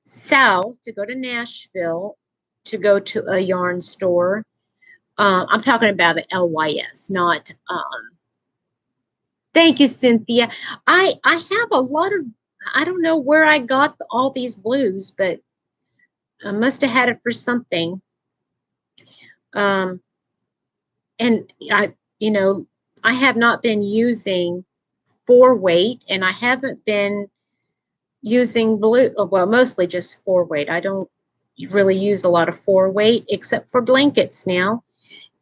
south, to go to Nashville to go to a yarn store. I'm talking about an LYS, not. Thank you, Cynthia. I have a lot of. I don't know where I got all these blues, but I must have had it for something. Um, and I have not been using 4-weight, and I haven't been using blue. Well, mostly just 4-weight. I don't really use a lot of 4-weight except for blankets now.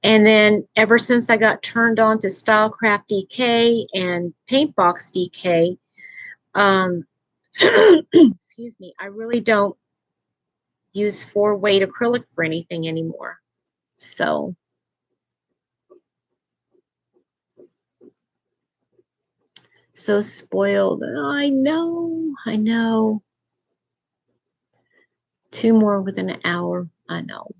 And then ever since I got turned on to Stylecraft DK and Paintbox DK, excuse me, I really don't use 4-weight acrylic for anything anymore. So spoiled. I know. 2 more within an hour. I know.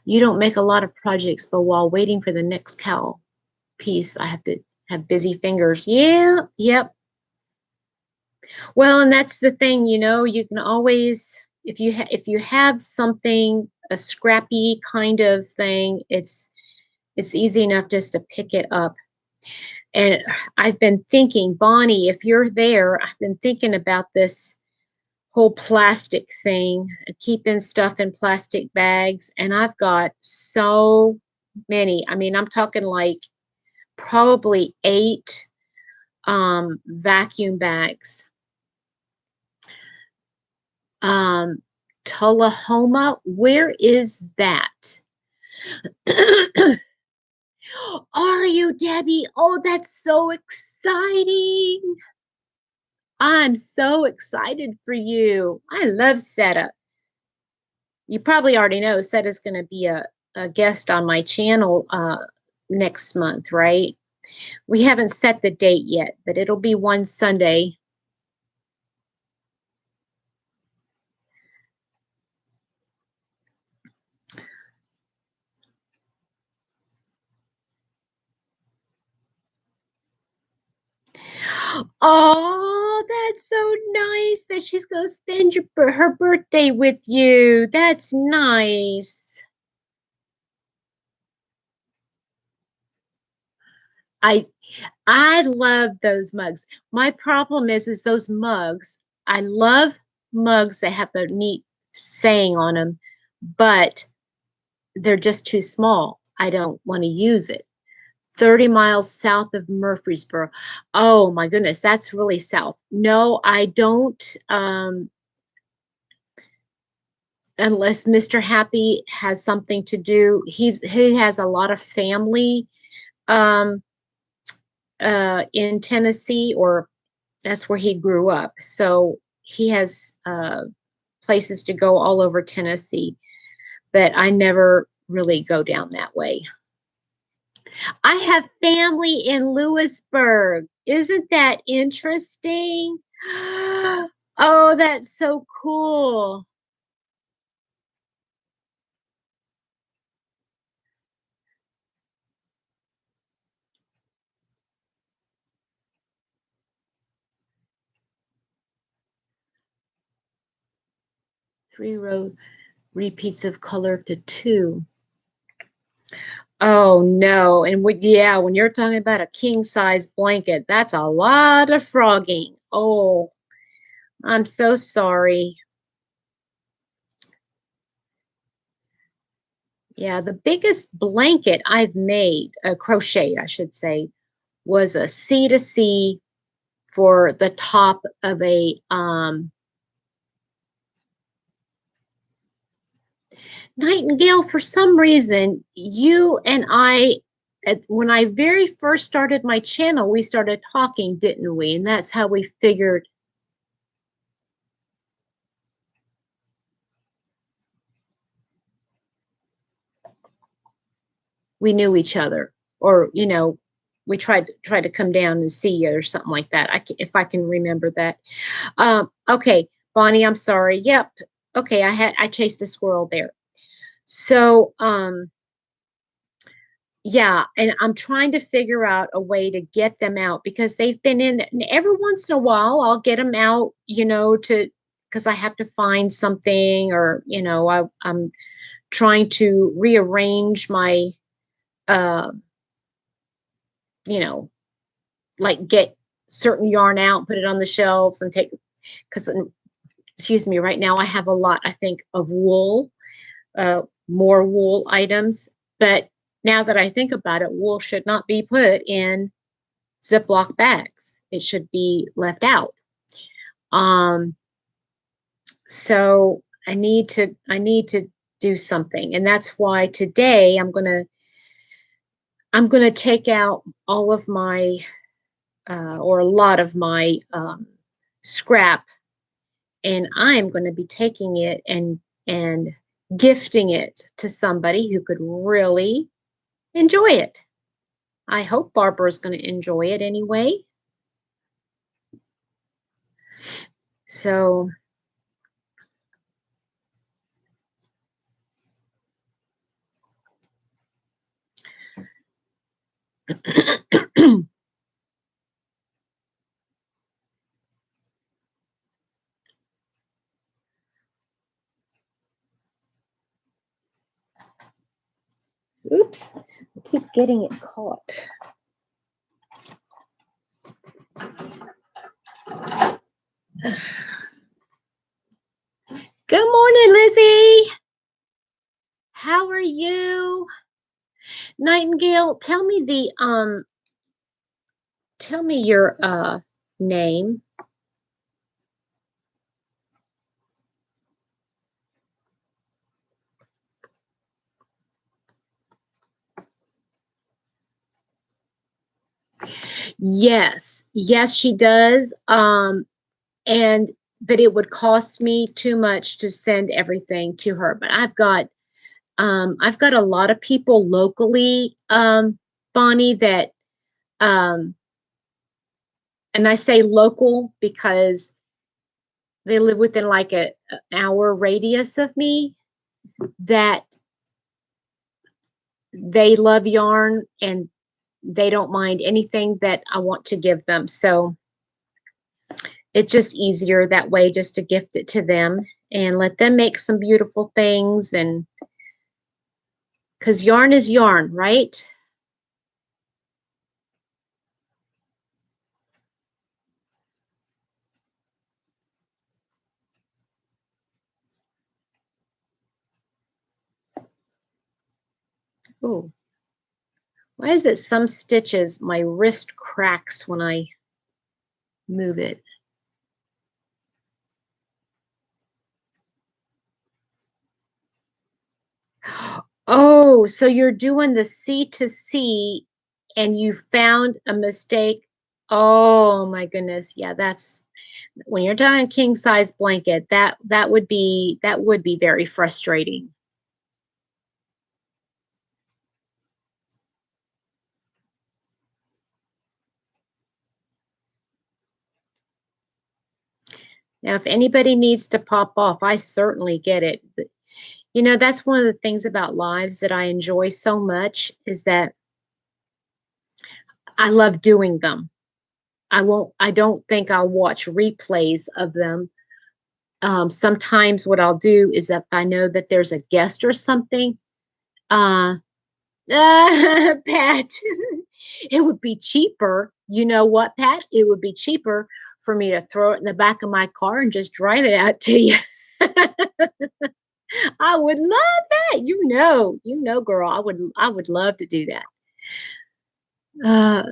You don't make a lot of projects, but while waiting for the next cowl piece, I have to have busy fingers. Yeah, yep. Well, and that's the thing, you can always, if you have something, a scrappy kind of thing, It's easy enough just to pick it up. And I've been thinking, Bonnie, if you're there, I've been thinking about this whole plastic thing, keeping stuff in plastic bags. And I've got so many. I mean, I'm talking like probably 8 vacuum bags. Tullahoma, where is that? Are you, Debbie? Oh, that's so exciting. I'm so excited for you. I love Seta. You probably already know Seta's going to be a guest on my channel next month, right? We haven't set the date yet, but it'll be one Sunday. Oh, that's so nice that she's going to spend her birthday with you. That's nice. I I love those mugs. My problem is those mugs. I love mugs that have a neat saying on them, but they're just too small. I don't want to use it. 30 miles south of Murfreesboro. Oh my goodness, that's really south. No, I don't. Unless Mr. Happy has something to do. He has a lot of family um, in Tennessee, or that's where he grew up. So he has places to go all over Tennessee, but I never really go down that way. I have family in Lewisburg. Isn't that interesting? Oh, that's so cool. Three-row repeats of color to 2. Oh no. And yeah, when you're talking about a king size blanket, that's a lot of frogging. Oh, I'm so sorry. Yeah, the biggest blanket I've made, crocheted, I should say, was a C to C for the top of a Nightingale. For some reason, you and I, when I very first started my channel, we started talking, didn't we? And that's how we figured we knew each other, or we tried to come down and see you or something like that. If I can remember that. Okay, Bonnie, I'm sorry. Yep. Okay, I chased a squirrel there. So yeah, and I'm trying to figure out a way to get them out because they've been in, and every once in a while I'll get them out, to because I have to find something, or I'm trying to rearrange my uh you know like get certain yarn out, put it on the shelves and take, because excuse me, right now I have a lot, I think, of wool, more wool items. But now that I think about it, wool should not be put in Ziploc bags. It should be left out. Um, so I need to do something, and that's why today I'm gonna take out all of my or a lot of my scrap, and I'm going to be taking it and gifting it to somebody who could really enjoy it. I hope Barbara's going to enjoy it anyway. So Oops, I keep getting it caught. Good morning, Lizzie. How are you? Nightingale, tell me your name. Yes, she does. But it would cost me too much to send everything to her. But I've got a lot of people locally, Bonnie, that um, and I say local because they live within like an hour radius of me, that they love yarn and they don't mind anything that I want to give them. So it's just easier that way, just to gift it to them and let them make some beautiful things. And because yarn is yarn, right? Oh, why is it some stitches, my wrist cracks when I move it? Oh, so you're doing the C to C and you found a mistake. Oh my goodness. Yeah, that's when you're done king size blanket, that would be very frustrating. Now, if anybody needs to pop off, I certainly get it. You know, that's one of the things about lives that I enjoy so much, is that I love doing them. I don't think I'll watch replays of them. Sometimes what I'll do is, if I know that there's a guest or something, uh, Pat, it would be cheaper. You know what, Pat? It would be cheaper for me to throw it in the back of my car and just drive it out to you. I would love that. You know, girl, I would love to do that. Uh,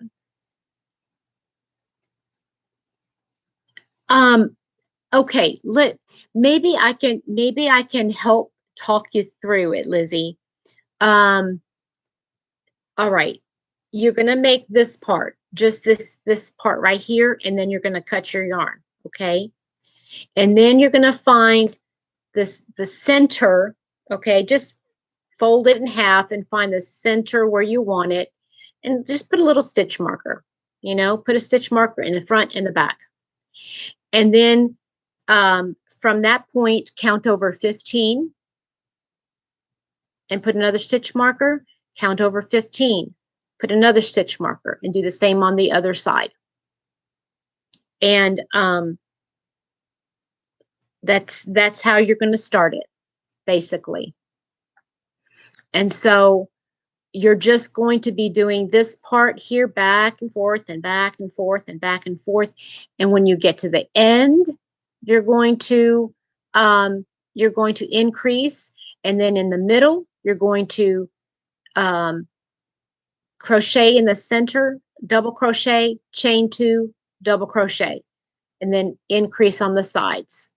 um, okay, maybe I can help talk you through it, Lizzie. Um, all right. You're gonna make this part, just this part right here, and then you're gonna cut your yarn, okay? And then you're gonna find the center, okay? Just fold it in half and find the center where you want it, and just put a little stitch marker. You know, put a stitch marker in the front and the back. And then from that point, count over 15 and put another stitch marker, count over 15, put another stitch marker, and do the same on the other side. And that's how you're going to start it, basically. And so you're just going to be doing this part here, back and forth and back and forth and back and forth. And when you get to the end, you're going to increase, and then in the middle, you're going to um, crochet in the center, double crochet, chain two, double crochet, and then increase on the sides.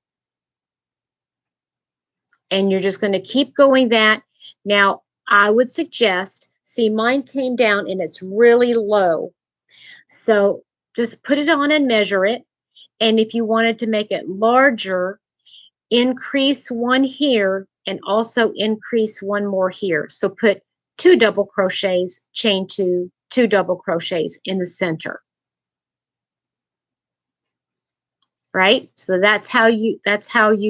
And you're just going to keep going that. Now, I would suggest, see, mine came down and it's really low. So just put it on and measure it. And if you wanted to make it larger, increase one here and also increase one more here. So put 2 double crochets, chain 2, 2 double crochets in the center. Right? So that's how you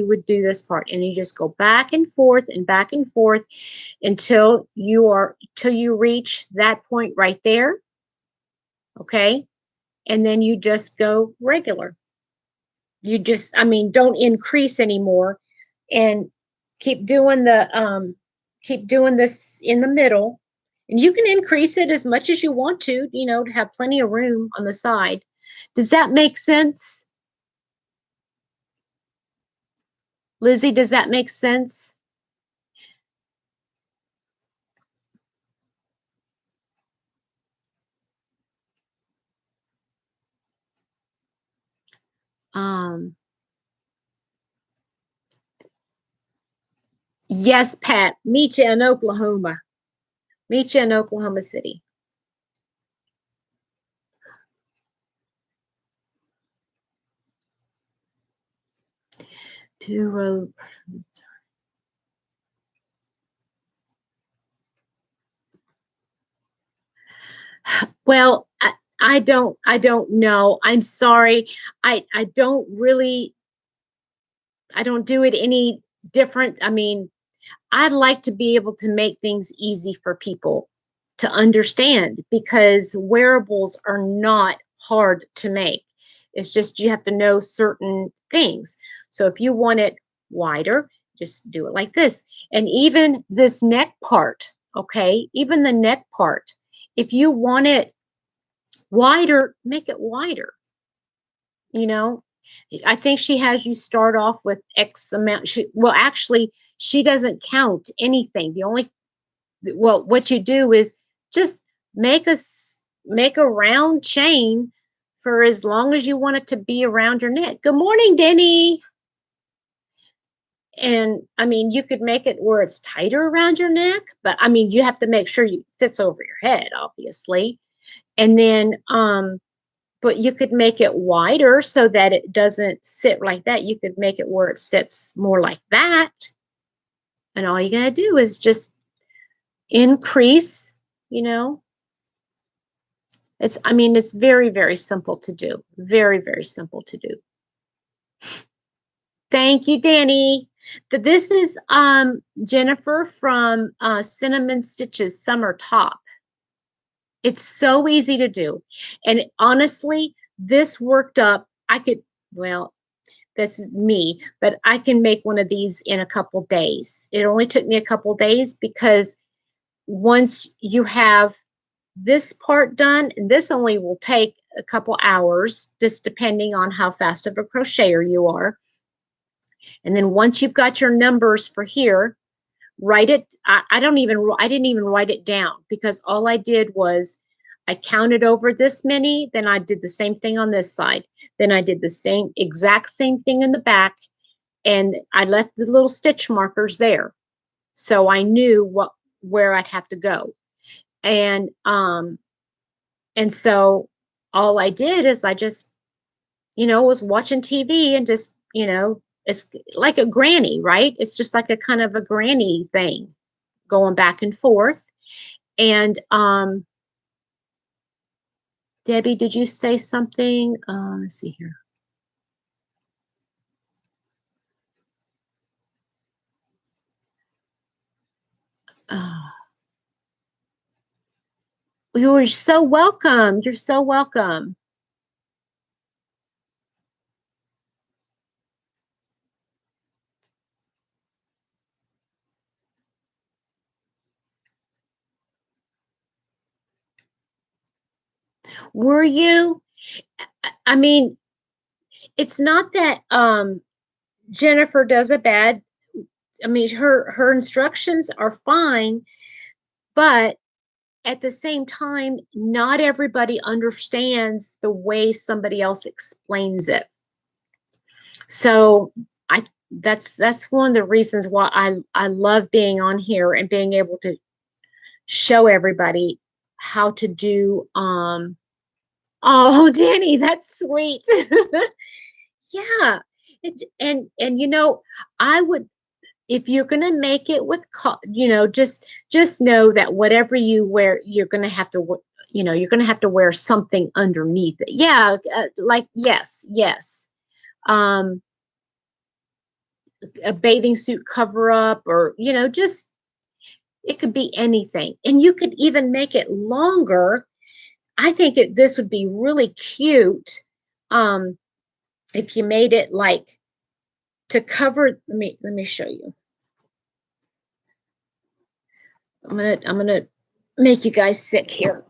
would do this part. And you just go back and forth until you reach that point right there. Okay? And then you just go regular. You just, I mean, don't increase anymore, and keep doing this in the middle, And you can increase it as much as you want to, you know, to have plenty of room on the side. Does that make sense? Lizzie, does that make sense? Um, yes, Pat, meet you in Oklahoma. Meet you in Oklahoma City. Two row. Well, I don't know. I'm sorry. I don't really, I don't do it any different. I mean, I'd like to be able to make things easy for people to understand because wearables are not hard to make. It's just you have to know certain things. So if you want it wider, just do it like this. And even this neck part, okay, even the neck part, if you want it wider, make it wider. You know, I think she has you start off with X amount. Well, actually, she doesn't count anything. The only, well, what you do is just make a round chain for as long as you want it to be around your neck. Good morning, Denny. And I mean, you could make it where it's tighter around your neck, but I mean, you have to make sure it fits over your head, obviously. And then, but you could make it wider so that it doesn't sit like that. You could make it where it sits more like that. And all you got to do is just increase, you know. It's, I mean, it's very, very simple to do. Very, very simple to do. Thank you, Danny. This is Jennifer from Cinnamon Stitches Summer Top. It's so easy to do. And honestly, this worked up. I could, well, that's me, but I can make one of these in a couple days. It only took me a couple days because once you have this part done, and this only will take a couple hours, just depending on how fast of a crocheter you are. And then once you've got your numbers for here, write it. I didn't even write it down because all I did was I counted over this many, then I did the same thing on this side. Then I did the exact same thing in the back, and I left the little stitch markers there. So I knew where I'd have to go. And so all I did is I just, was watching TV and just, it's like a granny, right? It's just like a kind of a granny thing going back and forth. And Debbie, did you say something? Let's see here. You're so welcome. You're so welcome. Were you? I mean, it's not that Jennifer does a bad. I mean, her instructions are fine, but at the same time, not everybody understands the way somebody else explains it. So that's one of the reasons why I love being on here and being able to show everybody how to do oh Danny, that's sweet. Yeah. And I would, if you're going to make it with just know that whatever you wear, you're going to have to you're going to have to wear something underneath it. Yeah, like yes. Um a bathing suit cover up, or just, it could be anything. And you could even make it longer. I think this would be really cute if you made it like to cover. Let me show you. I'm gonna make you guys sick here.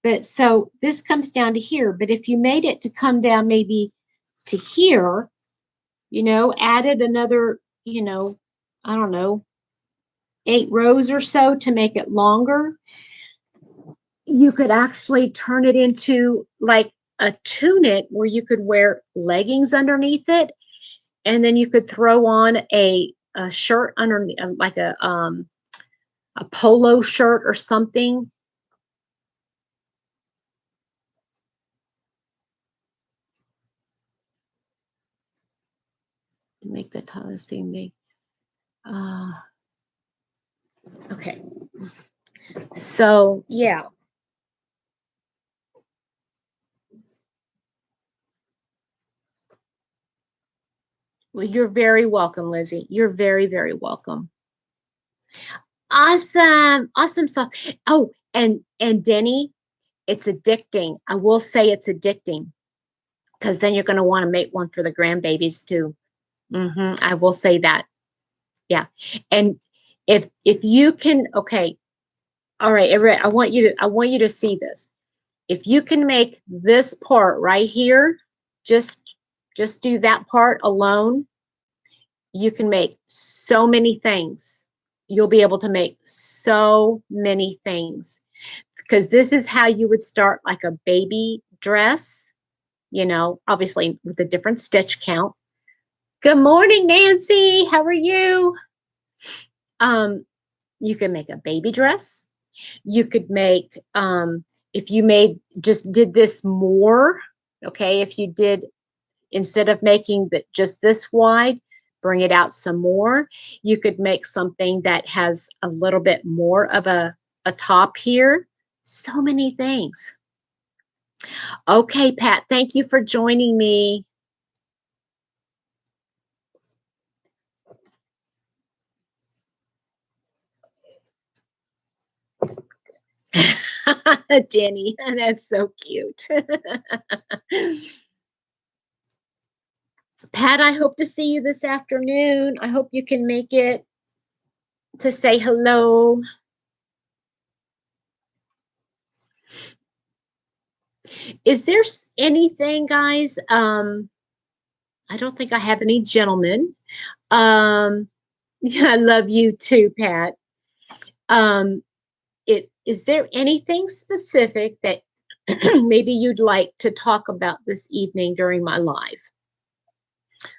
But so this comes down to here. But if you made it to come down maybe to here, added another, I don't know, 8 rows or so to make it longer, you could actually turn it into like a tunic where you could wear leggings underneath it, and then you could throw on a shirt underneath, like a polo shirt or something. Make the color see me. Okay. So yeah. Well, you're very welcome, Lizzie. You're very, very welcome. Awesome. Awesome stuff. Oh, and Denny, it's addicting. I will say it's addicting, because then you're going to want to make one for the grandbabies too. I will say that. Yeah. And if you can, okay. All right, I want you to see this. If you can make this part right here, just do that part alone, you can make so many things. You'll be able to make so many things, because this is how you would start like a baby dress, obviously with a different stitch count. Good morning, Nancy. How are you? You can make a baby dress. You could make, if you did this more, okay, if you did, instead of making just this wide, bring it out some more. You could make something that has a little bit more of a top here. So many things. Okay, Pat, thank you for joining me. Denny, that's so cute. Pat, I hope to see you this afternoon. I hope you can make it to say hello. Is there anything, guys? I don't think I have any gentlemen. Yeah, I love you too, Pat. Is there anything specific that maybe you'd like to talk about this evening during my live,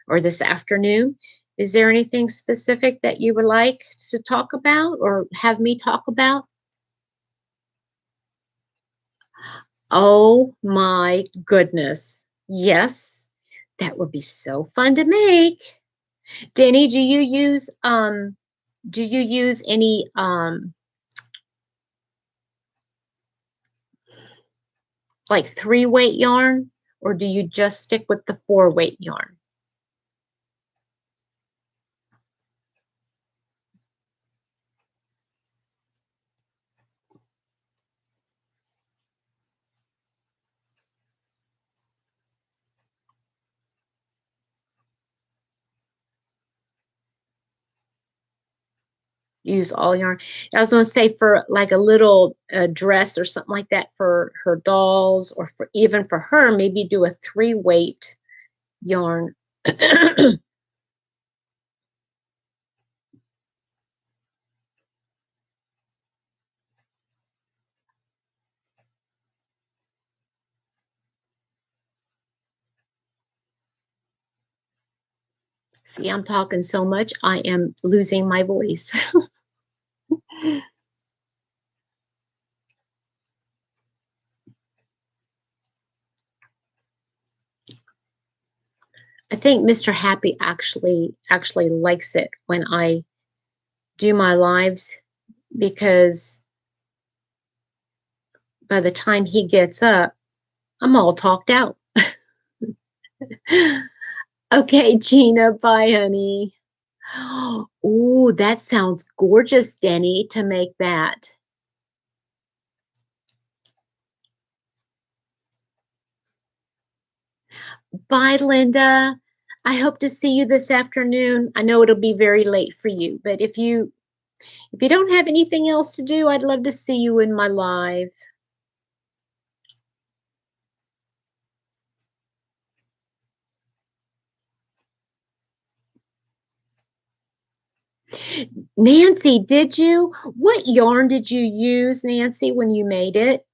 or this afternoon? Is there anything specific that you would like to talk about or have me talk about? Oh my goodness. Yes, that would be so fun to make. Danny, do you use any like 3-weight yarn, or do you just stick with the 4-weight yarn? Use all yarn. I was going to say, for like a little dress or something like that for her dolls, or for even for her, maybe do a 3-weight yarn. See, I'm talking so much, I am losing my voice. I think Mr. Happy actually likes it when I do my lives, because by the time he gets up, I'm all talked out. Okay, Gina, bye, honey. Oh, that sounds gorgeous, Denny, to make that. Bye, Linda. I hope to see you this afternoon. I know it'll be very late for you, but if you If you don't have anything else to do, I'd love to see you in my live. Nancy, did you? What yarn did you use, Nancy, when you made it?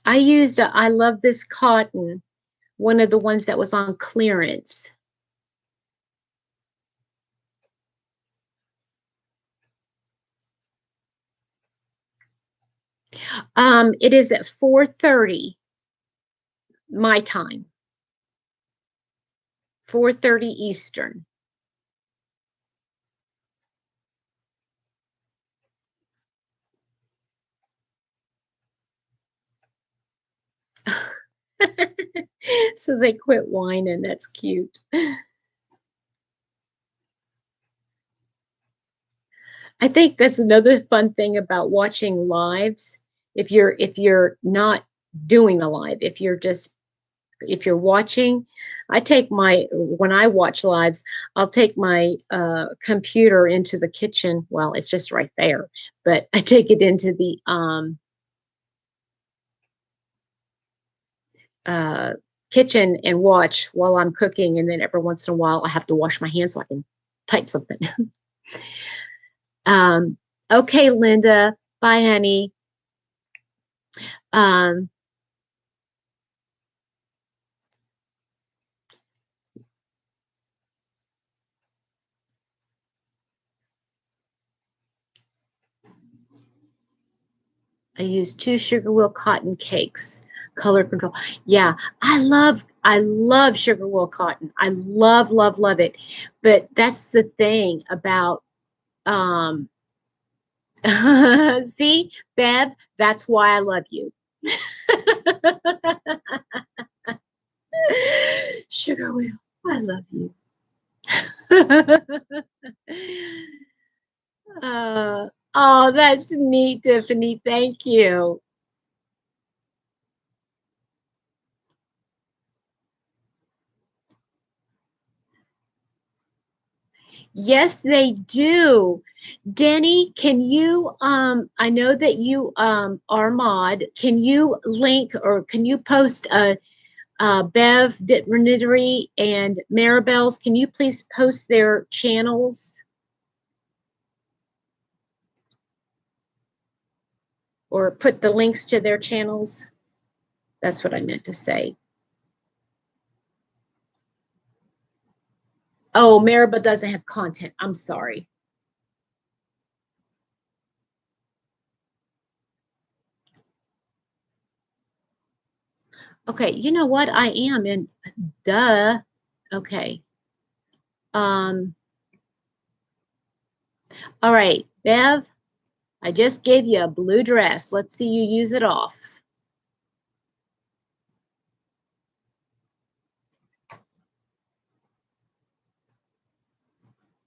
I used, I love this cotton, one of the ones that was on clearance. It is at 4:30 my time, 4:30 Eastern. So they quit whining. That's cute. I think that's another fun thing about watching lives. If you're not doing a live, if you're watching, I take my when I watch lives, I'll take my computer into the kitchen. Well, it's just right there, but I take it into the uh, kitchen and watch while I'm cooking, and then every once in a while I have to wash my hands so I can type something. um, okay, Linda. Bye, honey. Um, I use 2 sugar wheel cotton cakes, color control. Yeah, I love sugar wheel cotton. I love, love, love it. But that's the thing about um see, Bev, that's why I love you. Sugar wheel, I love you. Oh, that's neat, Tiffany. Thank you. Yes, they do. Denny, can you I know that you are mod. Can you link or can you post Bev Knittery and Maribel's? Can you please post their channels or put the links to their channels? That's what I meant to say. Oh, Maribel doesn't have content. I'm sorry. Okay, you know what? I am in duh. Okay. Um, all right, Bev, I just gave you a blue dress. Let's see you use it off.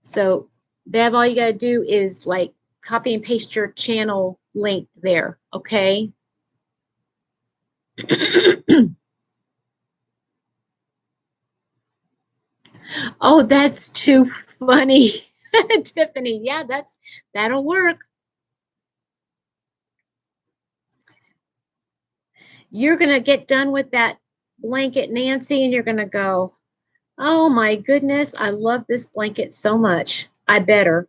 So, Bev, all you got to do is like copy and paste your channel link there, okay? Oh, that's too funny, Tiffany. Yeah, that'll work. You're gonna get done with that blanket, Nancy, and you're gonna go, oh my goodness, I love this blanket so much. I better,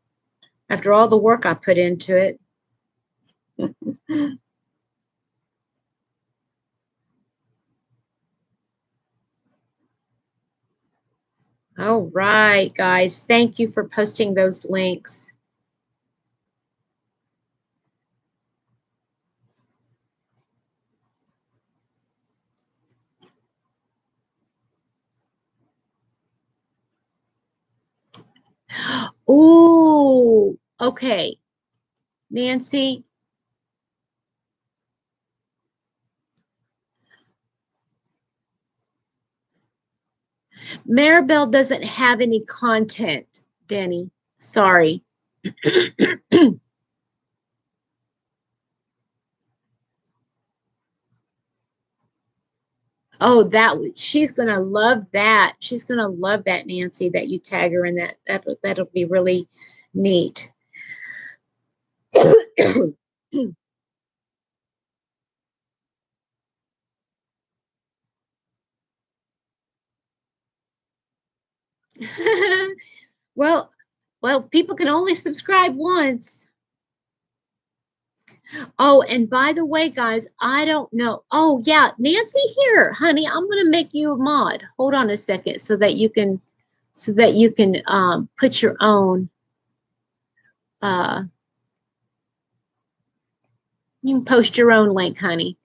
after all the work I put into it. All right, guys. Thank you for posting those links. Oh, okay. Nancy, Maribel doesn't have any content, Denny. Sorry. Oh, she's gonna love that. She's gonna love that, Nancy, that you tag her in that. That'll be really neat. Well, people can only subscribe once. Oh, and by the way, guys, I don't know. Oh, yeah, Nancy here, honey, I'm going to make you a mod. Hold on a second so that you can put your own you can post your own link, honey.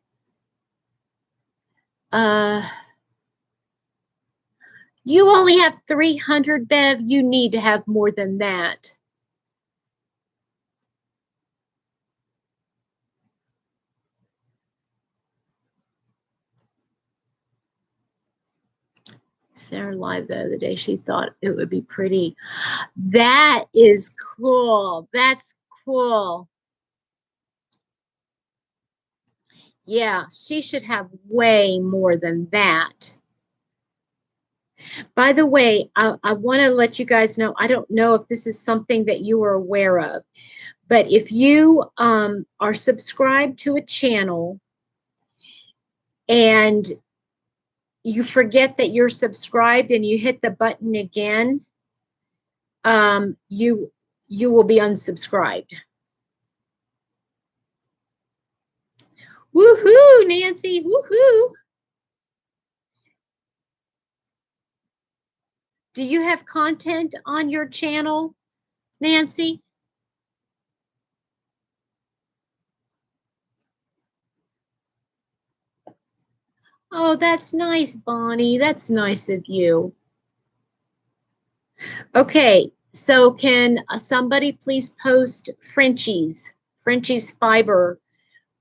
You only have 300, Bev. You need to have more than that. Sarah live the other day, she thought it would be pretty. That is cool. That's cool. Yeah, she should have way more than that. By the way, I want to let you guys know, I don't know if this is something that you are aware of, but if you are subscribed to a channel and you forget that you're subscribed and you hit the button again, you will be unsubscribed. Woohoo, Nancy, woohoo. Do you have content on your channel, Nancy? Oh, that's nice, Bonnie. That's nice of you. Okay, so can somebody please post Frenchie's fiber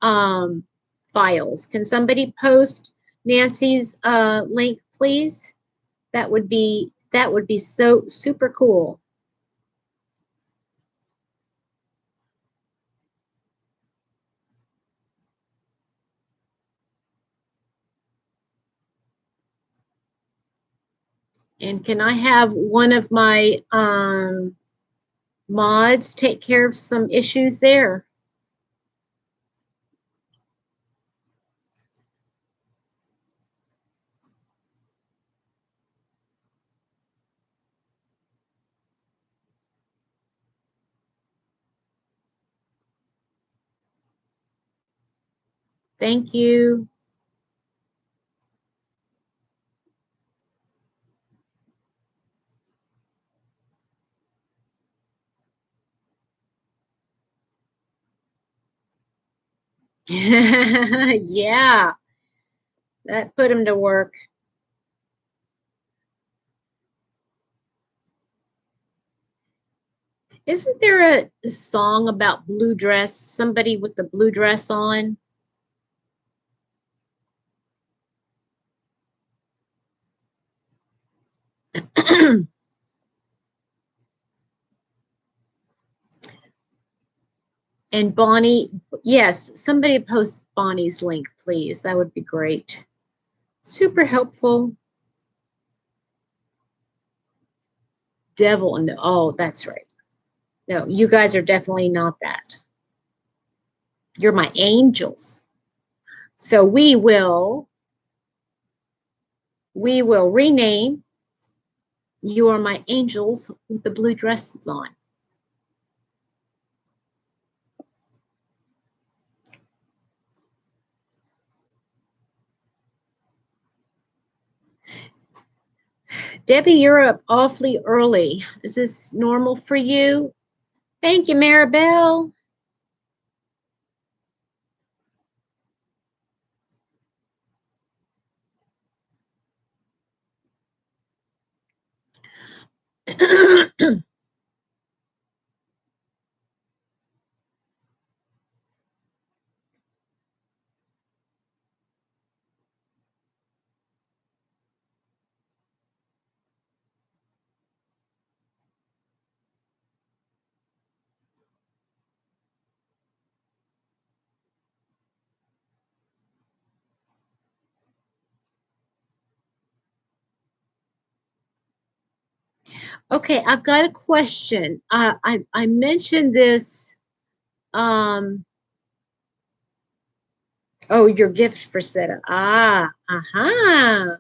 files? Can somebody post Nancy's link, please? That would be so super cool. And can I have one of my mods take care of some issues there? Thank you. Yeah, that put him to work. Isn't there a song about blue dress? Somebody with the blue dress on? And Bonnie, yes, somebody post Bonnie's link, please. That would be great. Super helpful. Devil, and oh, that's right. No, you guys are definitely not that. You're my angels. So we will rename You Are My Angels with the blue dresses on. Debbie, you're up awfully early. Is this normal for you? Thank you, Maribel. Okay, I've got a question. I mentioned this Oh, your gift for Seta. Ah, aha.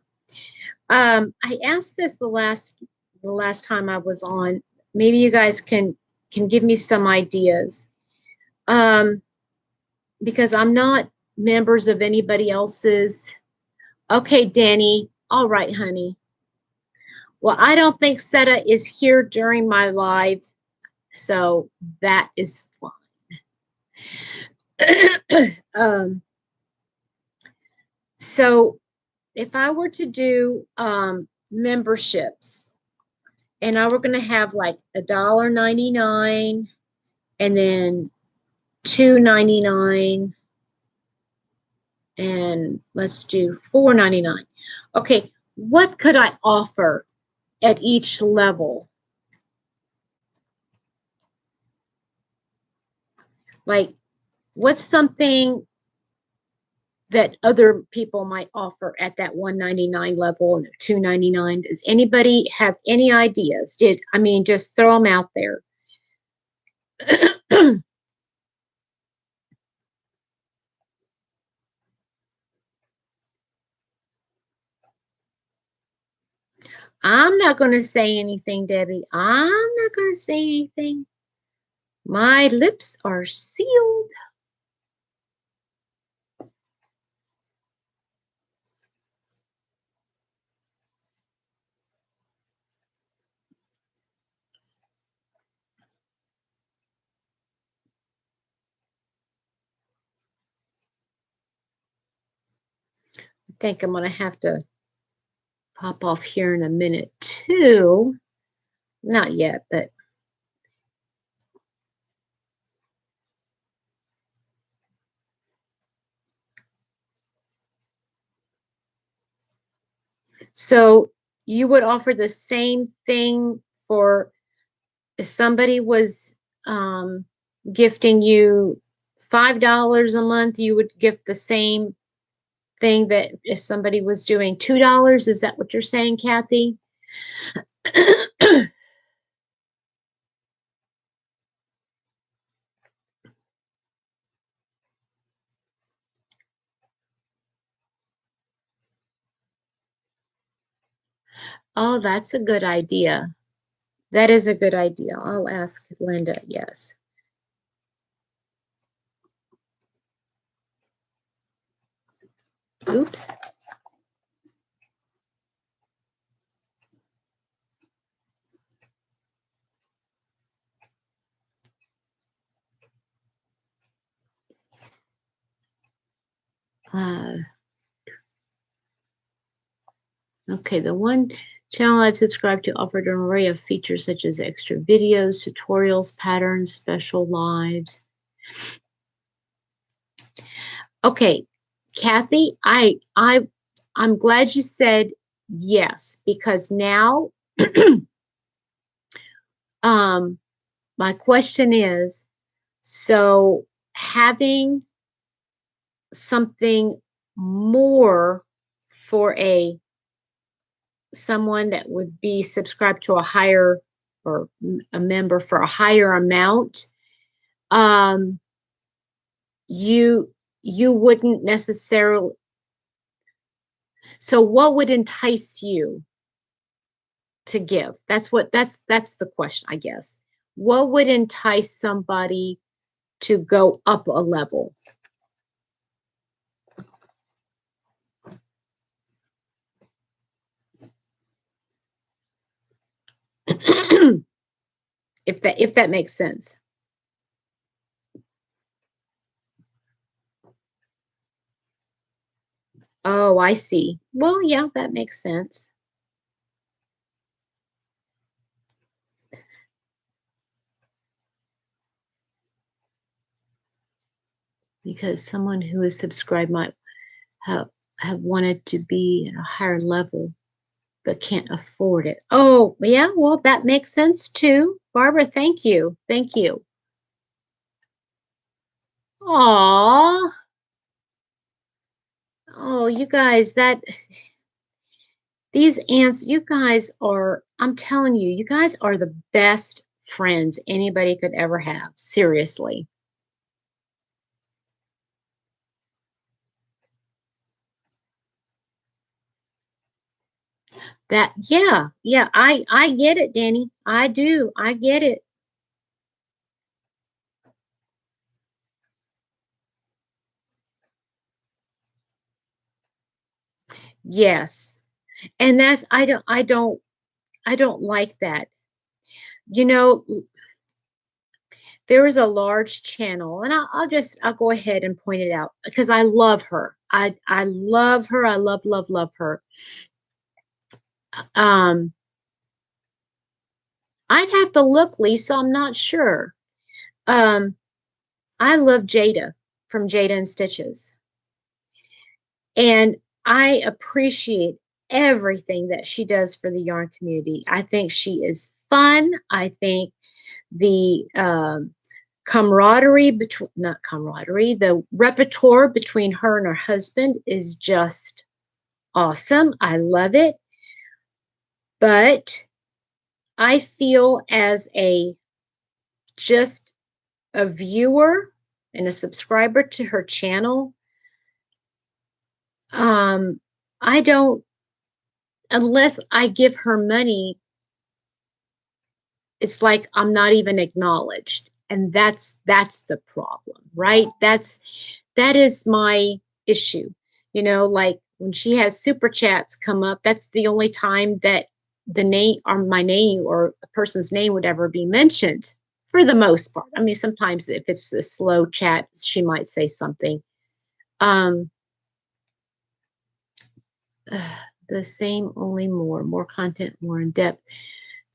I asked this the last time I was on. Maybe you guys can give me some ideas. Um, because I'm not members of anybody else's. Okay, Danny. All right, honey. Well, I don't think Seta is here during my live, so that is fine. So if I were to do memberships, and I were going to have like $1.99 and then $2.99 and let's do $4.99. Okay, what could I offer at each level? Like, what's something that other people might offer at that $1.99 level and $2.99? Does anybody have any ideas? Just throw them out there. I'm not going to say anything, Debbie. I'm not going to say anything. My lips are sealed. I think I'm going to have to pop off here in a minute, too. Not yet, but so you would offer the same thing for if somebody was gifting you $5 a month, you would gift the same thing that if somebody was doing $2. Is that what you're saying, Kathy? Oh, that's a good idea. That is a good idea. I'll ask Linda. Yes. Oops. Okay, the one channel I've subscribed to offered an array of features such as extra videos, tutorials, patterns, special lives. Okay, Kathy, I'm glad you said yes, because now my question is, so having something more for someone that would be subscribed to a higher or a member for a higher amount, um, you wouldn't necessarily. So what would entice you to give? That's the question, I guess. What would entice somebody to go up a level? if that makes sense. Oh, I see. Well, yeah, that makes sense. Because someone who is subscribed might have wanted to be at a higher level but can't afford it. Oh, yeah, well, that makes sense too. Barbara, thank you. Thank you. Aw. Oh, you guys, these ants, you guys are, I'm telling you, you guys are the best friends anybody could ever have. Seriously. That, yeah, yeah, I get it, Danny. I do. I get it. Yes. And that's I don't like that. You know, there is a large channel, and I'll go ahead and point it out because I love her. I love her. I love her. Um, I'd have to look, Lisa. I'm not sure. Um, I love Jada from Jada and Stitches, and I appreciate everything that she does for the yarn community. I think she is fun. I think the camaraderie between, not camaraderie, the repertoire between her and her husband is just awesome. I love it. But I feel as a just a viewer and a subscriber to her channel, um, I don't, unless I give her money, it's like I'm not even acknowledged. And that's the problem, right? That is my issue. Like when she has super chats come up, that's the only time that the name or my name or a person's name would ever be mentioned for the most part. I mean, sometimes if it's a slow chat, she might say something. Um, the same, only more content, more in depth.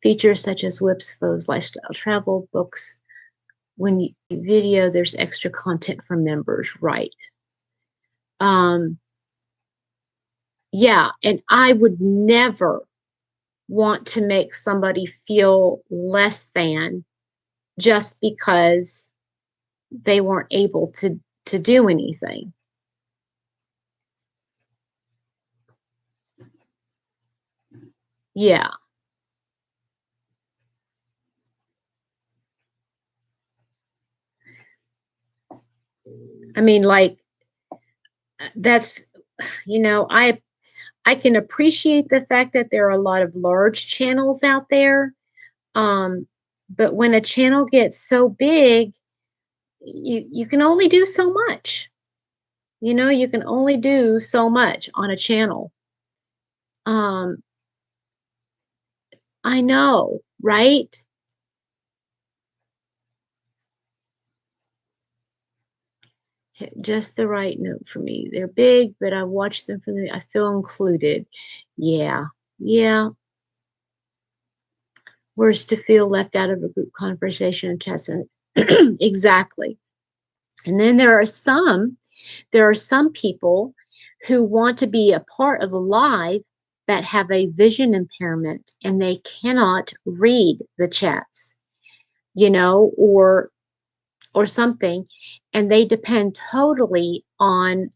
Features such as whips, photos, lifestyle, travel, books. When you video, there's extra content for members, right? Um, yeah, and I would never want to make somebody feel less than just because they weren't able to do anything. Yeah. I mean, like that's I can appreciate the fact that there are a lot of large channels out there. Um, but when a channel gets so big, you can only do so much. You can only do so much on a channel. Um, I know, right? Just the right note for me. They're big, but I watch them I feel included. Yeah. Yeah. Worse to feel left out of a group conversation and chats. Exactly. And then there are some people who want to be a part of the live that have a vision impairment and they cannot read the chats, or something, and they depend totally on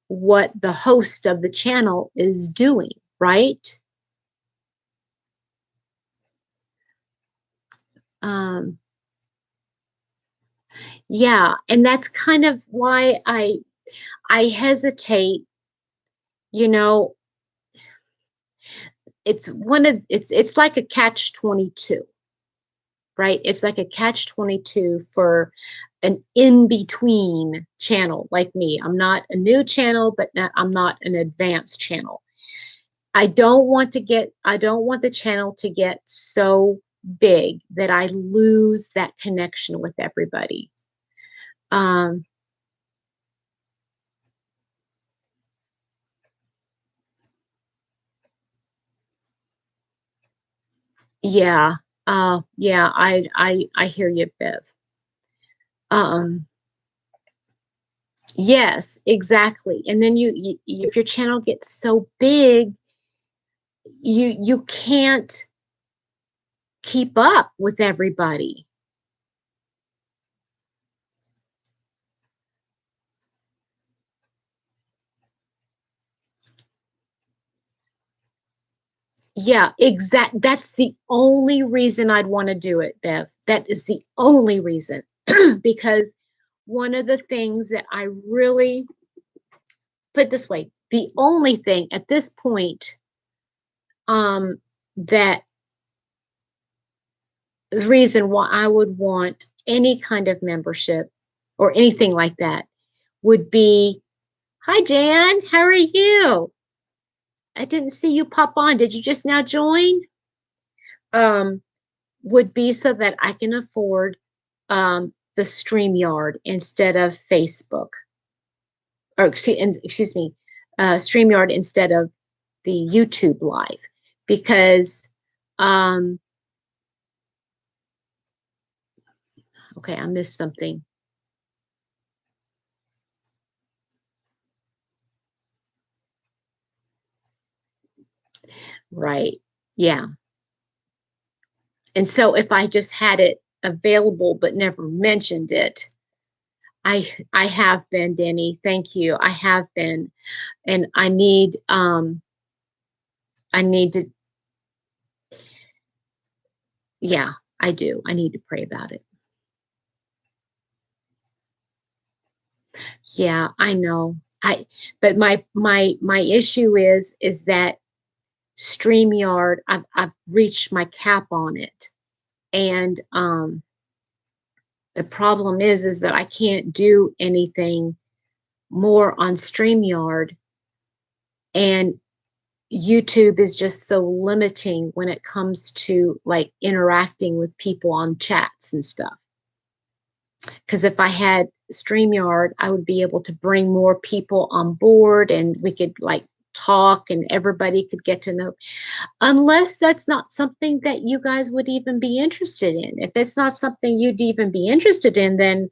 what the host of the channel is doing, right? Um, yeah, and that's kind of why I hesitate, you know, it's like a catch 22, right? It's like a catch 22 for an in between channel like me. I'm not a new channel, but I'm not an advanced channel. I don't want the channel to get so big that I lose that connection with everybody. Um, yeah, yeah, I hear you, Bev. Um, yes, exactly. And then if your channel gets so big, you can't keep up with everybody. Yeah, That's the only reason I'd want to do it, Bev. That is the only reason. Because one of the things that I really put this way, the only thing at this point that the reason why I would want any kind of membership or anything like that would be, hi, Jan, how are you? I didn't see you pop on. Did you just now join? Um, would be so that I can afford the StreamYard instead of Facebook, or excuse me, StreamYard instead of the YouTube Live, because okay, I missed something. Right. Yeah. And so if I just had it available but never mentioned it, I have been, Denny. Thank you. I have been. And I need to, yeah, I do. I need to pray about it. Yeah, I know. But my issue is that StreamYard, I've reached my cap on it. And the problem is that I can't do anything more on StreamYard, and YouTube is just so limiting when it comes to like interacting with people on chats and stuff. Because if I had StreamYard, I would be able to bring more people on board and we could like talk and everybody could get to know, unless that's not something that you guys would even be interested in. If it's not something you'd even be interested in, then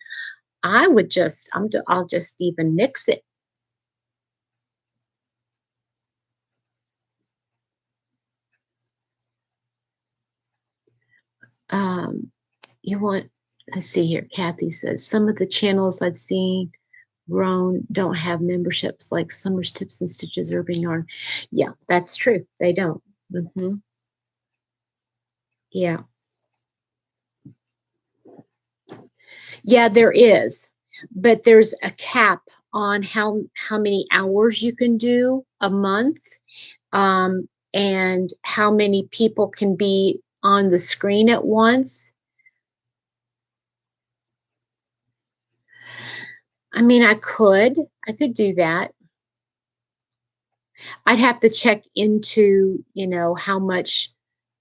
I would just, I'll just even nix it. You want, let's see here. Kathy says, some of the channels I've seen grown don't have memberships like Summer's Tips and Stitches, Urban Yarn. Yeah, that's true. They don't. Yeah. Yeah, there is. But there's a cap on how many hours you can do a month, and how many people can be on the screen at once. I mean, I could do that. I'd have to check into, how much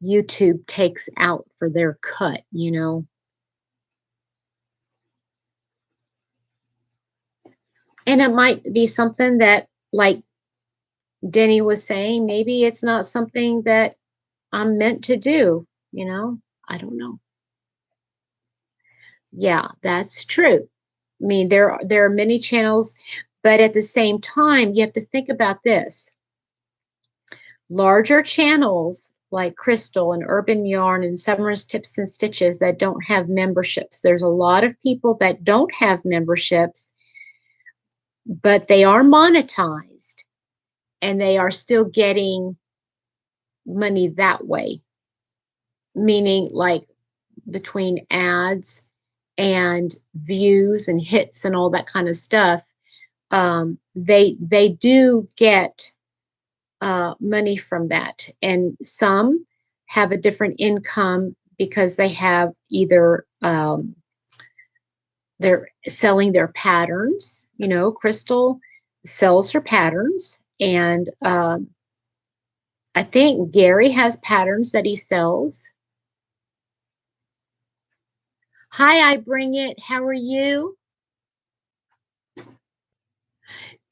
YouTube takes out for their cut. And it might be something that, like Denny was saying, maybe it's not something that I'm meant to do. I don't know. Yeah, that's true. I mean, there are many channels, but at the same time, you have to think about this. Larger channels like Crystal and Urban Yarn and Summer's Tips and Stitches that don't have memberships. There's a lot of people that don't have memberships, but they are monetized and they are still getting money that way. Meaning like between ads and views and hits and all that kind of stuff, they do get money from that. And some have a different income because they have either they're selling their patterns. Crystal sells her patterns, and I think Gary has patterns that he sells. Hi, I bring it. How are you?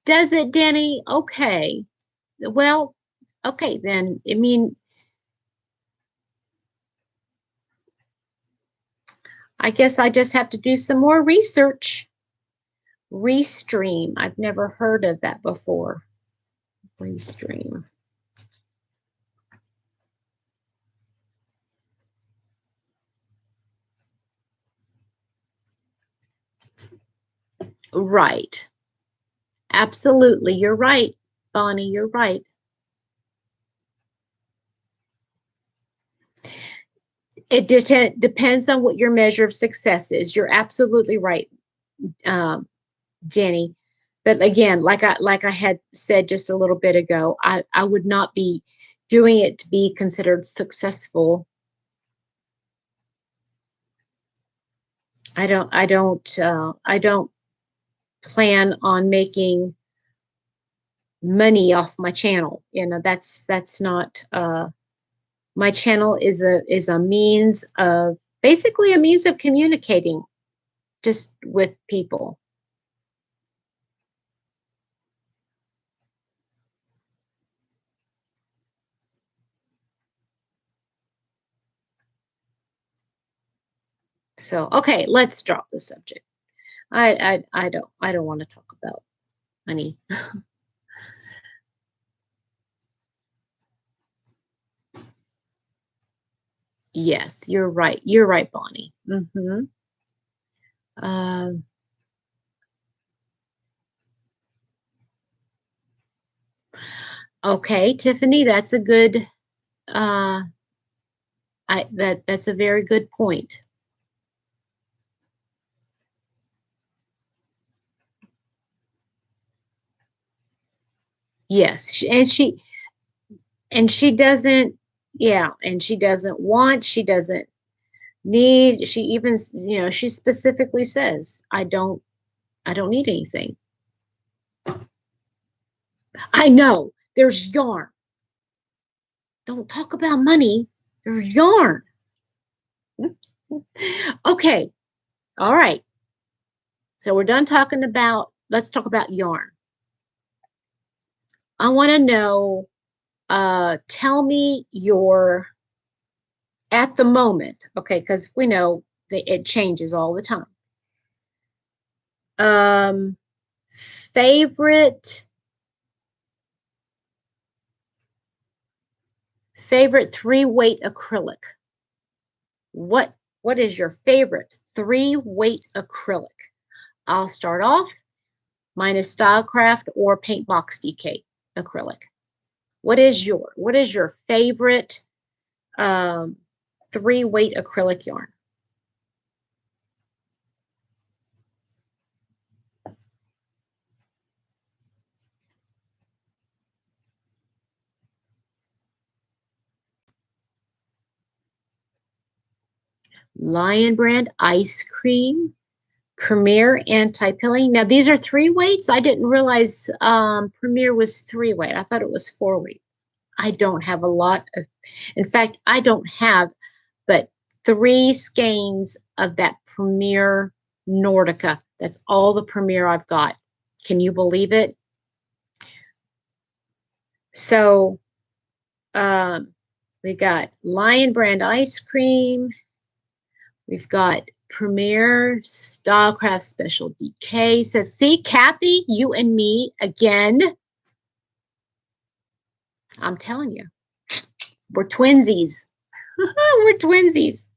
Does it, Denny? Okay. Well, okay then. I mean, I guess I just have to do some more research. Restream. I've never heard of that before. Restream. Right. Absolutely. You're right, Bonnie. You're right. It depends on what your measure of success is. You're absolutely right, Jenny. But again, like I had said just a little bit ago, I would not be doing it to be considered successful. I don't plan on making money off my channel. You know, that's not my channel is a means of, basically a means of communicating just with people. So, okay, let's drop the subject. I don't want to talk about money. Yes, you're right. You're right, Bonnie. Um, okay, Tiffany, that's a good that's a very good point. Yes, and she doesn't, yeah, and she doesn't want, she doesn't need, she even, she specifically says, I don't need anything. I know there's yarn. Don't talk about money. There's yarn. Okay. All right. So we're done talking about, let's talk about yarn. I want to know, tell me your, at the moment, okay, because we know that it changes all the time. Um, favorite 3-weight acrylic. What is your favorite 3-weight acrylic? I'll start off. Mine is Stylecraft or Paintbox DK acrylic. What is your favorite 3-weight acrylic yarn? Lion Brand Ice Cream, Premier Anti-Pilling. Now these are 3-weights. I didn't realize Premier was 3-weight. I thought it was 4-weight. I don't have a lot of, in fact, I don't have but 3 skeins of that Premier Nordica. That's all the Premier I've got. Can you believe it? So we got Lion Brand Ice Cream. We've got Premier Stylecraft Special DK. Says, see, Kathy, you and me again. I'm telling you, we're twinsies. We're twinsies.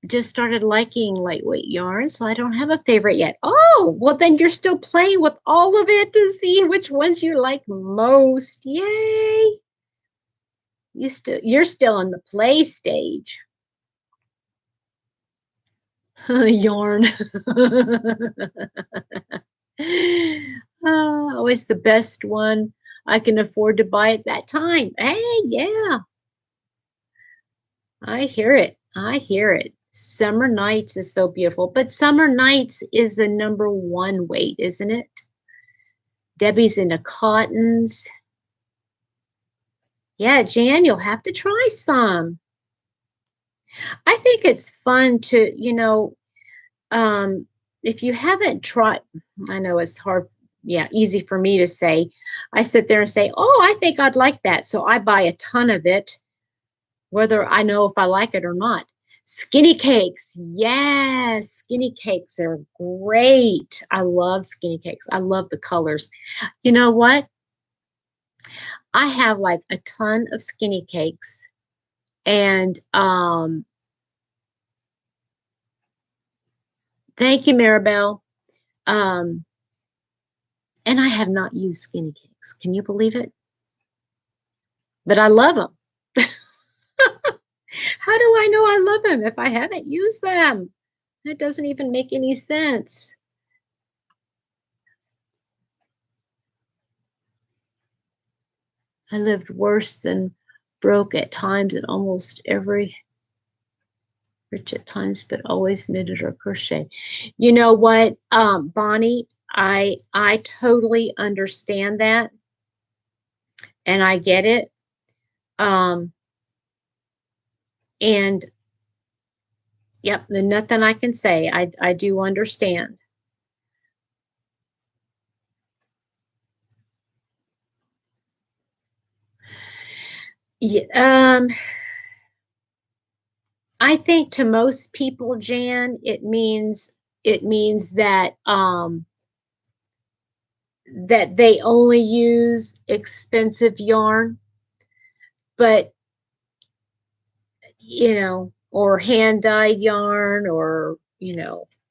Just started liking lightweight yarns, so I don't have a favorite yet. Oh, well, then you're still playing with all of it to see which ones you like most. Yay! You're still on the play stage. Yarn. Always the best one I can afford to buy at that time. Hey, yeah. I hear it. I hear it. Summer Nights is so beautiful, but Summer Nights is the #1 weight, isn't it? Debbie's into cottons. Yeah, Jan, you'll have to try some. I think it's fun to, if you haven't tried, I know it's hard, yeah, easy for me to say. I sit there and say, oh, I think I'd like that. So I buy a ton of it, whether I know if I like it or not. Skinny cakes. Yes, skinny cakes are great. I love skinny cakes. I love the colors. You know what? I have like a ton of skinny cakes, and thank you, Maribel. Um, and I have not used skinny cakes. Can you believe it? But I love them. How do I know I love them if I haven't used them? That doesn't even make any sense. I lived worse than broke at times and almost every rich at times, but always knitted or crochet. You know what, Bonnie, I totally understand that and I get it. Um, and yep, there's nothing I can say. I do understand. Yeah, I think to most people, Jan, it means that they only use expensive yarn, but or hand dyed yarn or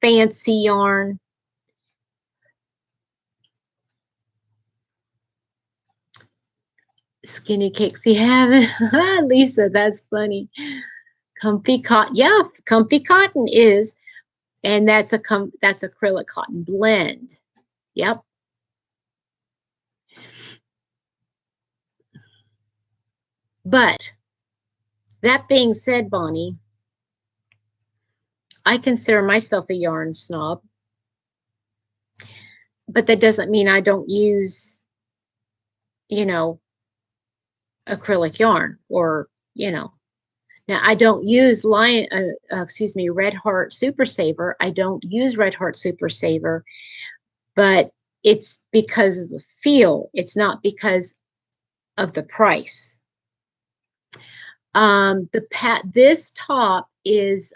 fancy yarn. Skinny cakes you have it. Lisa, that's funny. Comfy cotton. Yeah, comfy cotton is, and that's acrylic cotton blend. Yep. But that being said, Bonnie, I consider myself a yarn snob, but that doesn't mean I don't use, you know, acrylic yarn or, you know. Now I don't use Red Heart Super Saver. I don't use Red Heart Super Saver, but it's because of the feel. It's not because of the price. This top is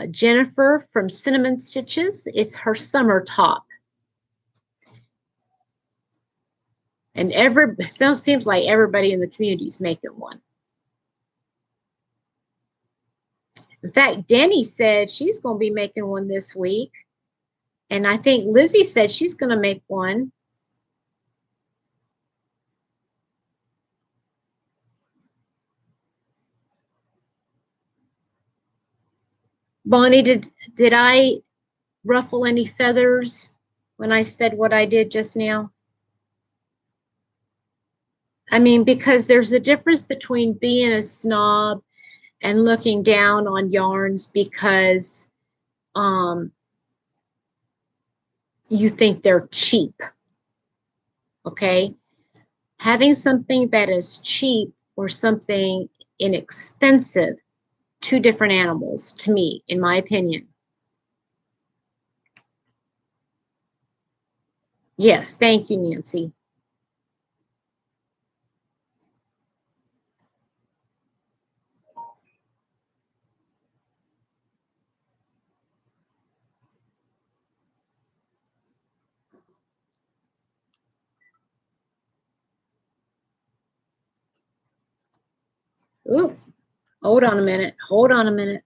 Jennifer from Cinnamon Stitches. It's her summer top. And seems like everybody in the community is making one. In fact, Denny said she's going to be making one this week. And I think Lizzie said she's going to make one. Bonnie, did I ruffle any feathers when I said what I did just now? I mean, because there's a difference between being a snob and looking down on yarns because you think they're cheap. Okay. Having something that is cheap or something inexpensive, two different animals to me, in my opinion. Yes, thank you, Nancy. Ooh, hold on a minute. Hold on a minute.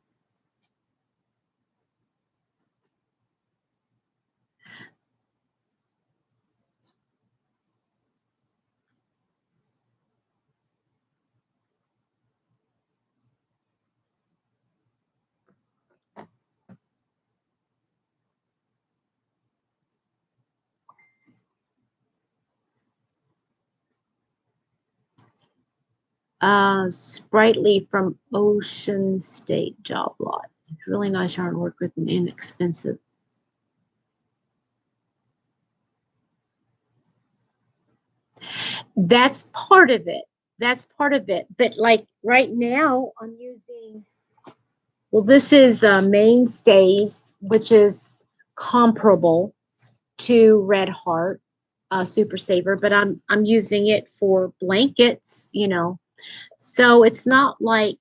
Sprightly from Ocean State Job Lot. It's really nice yarn to work with and inexpensive. That's part of it. That's part of it. But like right now, I'm using, well, this is Mainstays, which is comparable to Red Heart Super Saver, but I'm using it for blankets, So it's not like,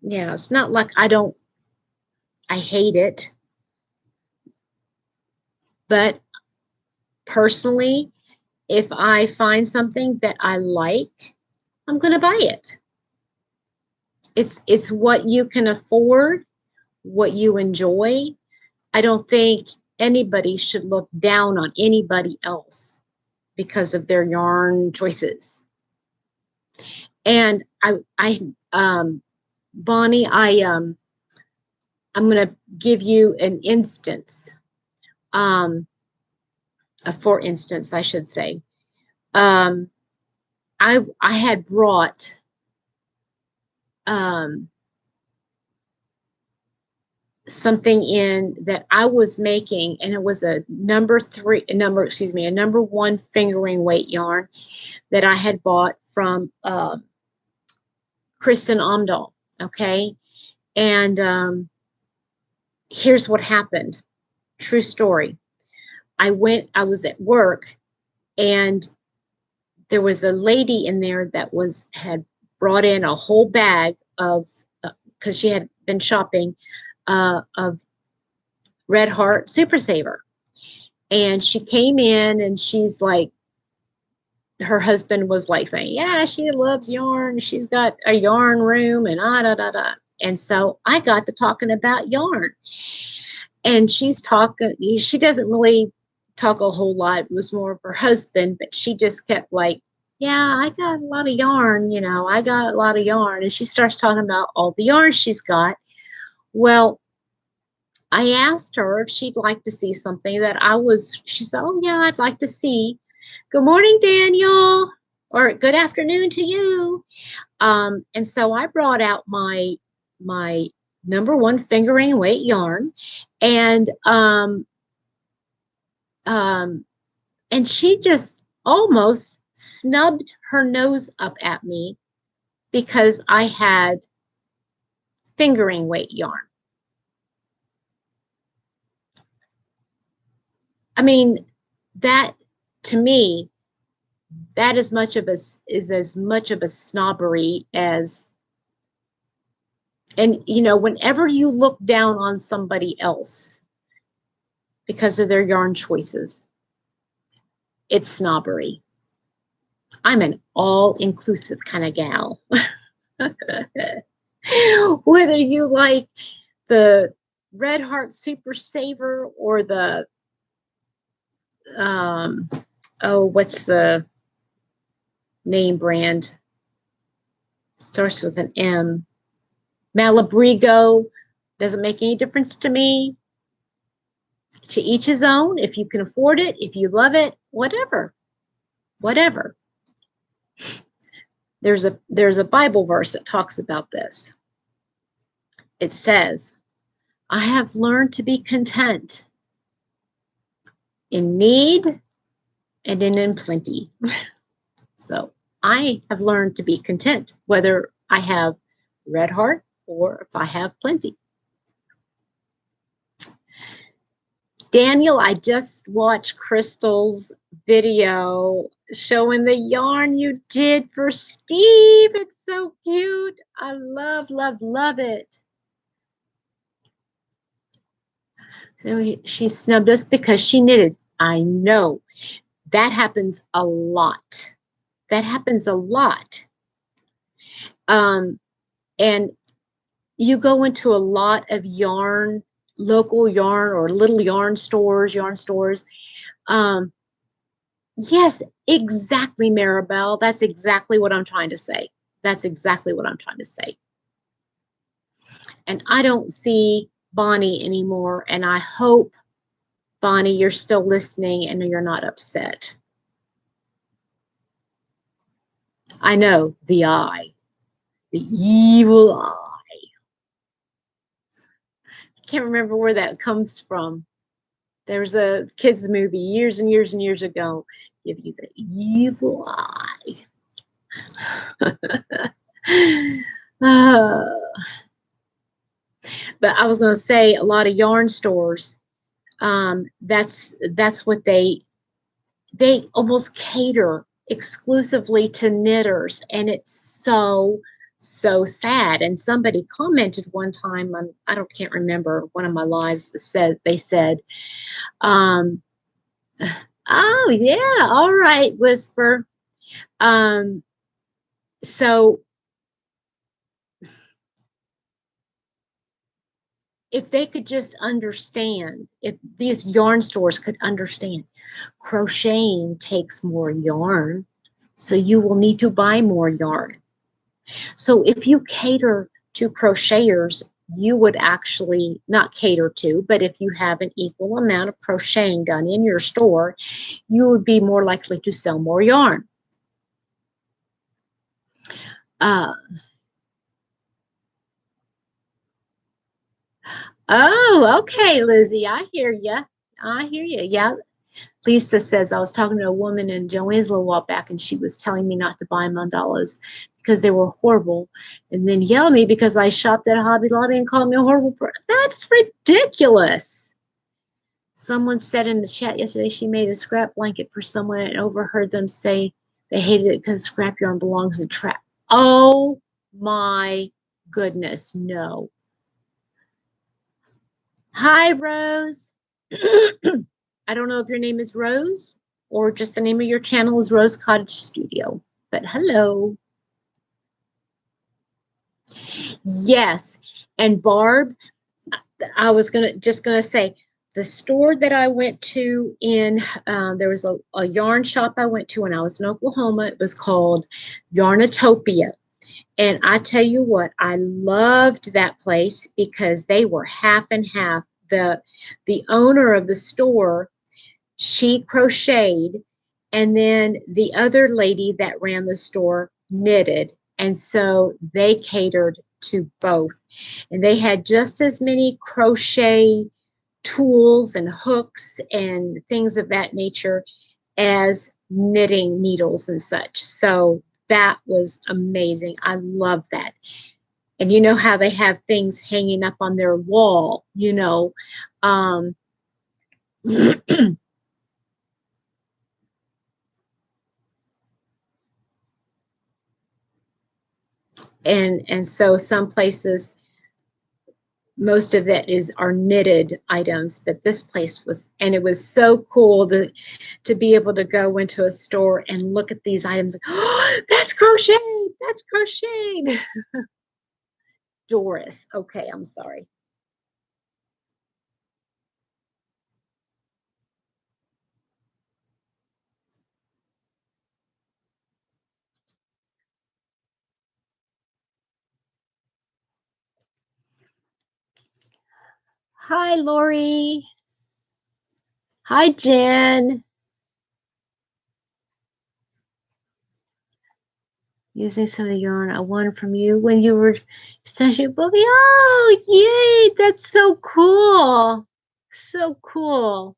it's not like I hate it. But personally, if I find something that I like, I'm going to buy it. It's what you can afford, what you enjoy. I don't think anybody should look down on anybody else because of their yarn choices. And Bonnie, I'm going to give you an instance. for instance, I should say, I had brought something in that I was making, and it was a number one fingering weight yarn that I had bought from Kristin Omdahl. Okay. And here's what happened. True story. I was at work, and there was a lady in there that had brought in a whole bag of, because she had been shopping, of Red Heart Super Saver. And she came in, and she's like, her husband was like saying, yeah, she loves yarn. She's got a yarn room and da da da. And so I got to talking about yarn. And she's talking, she doesn't really talk a whole lot. It was more of her husband, but she just kept like, yeah, I got a lot of yarn, I got a lot of yarn. And she starts talking about all the yarn she's got. Well, I asked her if she'd like to see something she said, oh yeah, I'd like to see. Good morning, Daniel, or good afternoon to you. And so I brought out my number one fingering weight yarn, and she just almost snubbed her nose up at me because I had fingering weight yarn. I mean, that to me, that is as much of a snobbery as, and whenever you look down on somebody else because of their yarn choices, it's snobbery. I'm an all-inclusive kind of gal. Whether you like the Red Heart Super Saver or the what's the name brand? Starts with an M. Malabrigo. Doesn't make any difference to me. To each his own. If you can afford it, if you love it, whatever. There's a Bible verse that talks about this. It says, I have learned to be content in need and in plenty. So I have learned to be content, whether I have Red Heart or if I have plenty. Daniel, I just watched Crystal's video showing the yarn you did for Steve. It's so cute. I love, love, love it. So she snubbed us because she knitted. I know. That happens a lot. That happens a lot. And you go into a lot of local yarn or little yarn stores. Yes, exactly, Maribel. That's exactly what I'm trying to say. And I don't see Bonnie anymore. And I hope, Bonnie, you're still listening and you're not upset. I know, the eye. The evil eye. I can't remember where that comes from. There was a kids movie years and years and years ago. Give you the evil eye. But I was going to say, a lot of yarn stores, that's what they almost cater exclusively to knitters, and it's so sad. And somebody commented one time on, can't remember, one of my lives, that they said, oh yeah, all right, Whisper. So if they could just understand, if these yarn stores could understand, crocheting takes more yarn, so you will need to buy more yarn. So if you cater to crocheters you would actually not cater to, but if you have an equal amount of crocheting done in your store, you would be more likely to sell more yarn. Uh, oh, okay, Lizzie, I hear you. I hear you. Yeah. Lisa says, I was talking to a woman in Joanne's a little while back, and she was telling me not to buy mandalas because they were horrible, and then yell at me because I shopped at Hobby Lobby and called me a horrible person. That's ridiculous. Someone said in the chat yesterday she made a scrap blanket for someone and overheard them say they hated it because scrap yarn belongs in trap. Oh my goodness, no. Hi, Rose. I don't know if your name is Rose or just the name of your channel is Rose Cottage Studio, but hello. Yes. And Barb, I was just gonna say the store that I went to in there was a yarn shop I went to when I was in Oklahoma. It was called Yarnatopia. And I tell you what, I loved that place because they were half and half. The owner of the store, she crocheted, and then the other lady that ran the store knitted. And so they catered to both. And they had just as many crochet tools and hooks and things of that nature as knitting needles and such. So that was amazing. I love that. And you know how they have things hanging up on their wall, um, and so some places most of it are knitted items, but this place was, and it was so cool to be able to go into a store and look at these items. Oh, that's crocheted. That's crocheted. Doris. Okay, I'm sorry. Hi, Lori. Hi, Jen. Using some of the yarn I won from you when you were session booking. Oh, yay! That's so cool. So cool.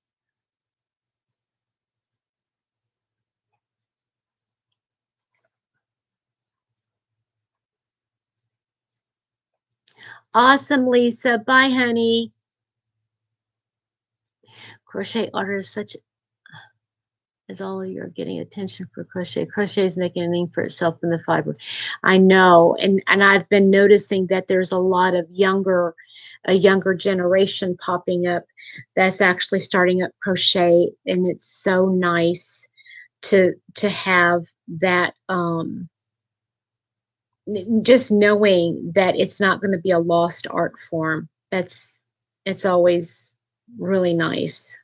Awesome, Lisa. Bye, honey. Crochet art is such as all of you are getting attention for crochet. Crochet is making a name for itself in the fiber. I know, and I've been noticing that there's a lot of a younger generation popping up that's actually starting up crochet, and it's so nice to have that just knowing that it's not going to be a lost art form. It's always really nice.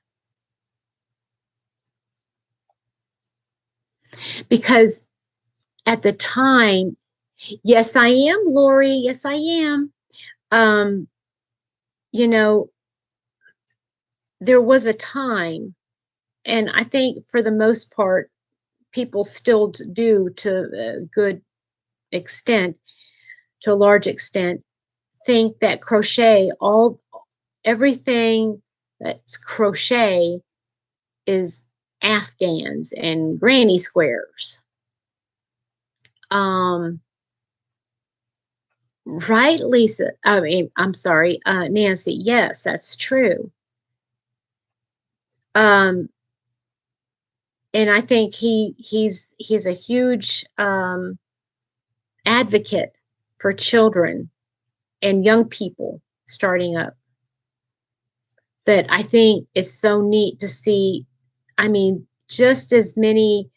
Because at the time, yes, I am, Lori. Yes, I am. Um, you know, there was a time, and I think for the most part, people still do to a good extent, to a large extent, think that everything that's crochet is Afghans and granny squares. Right, Lisa. I mean, I'm sorry, Nancy. Yes, that's true. And I think he's a huge advocate for children and young people starting up. That I think it's so neat to see. I mean, just as many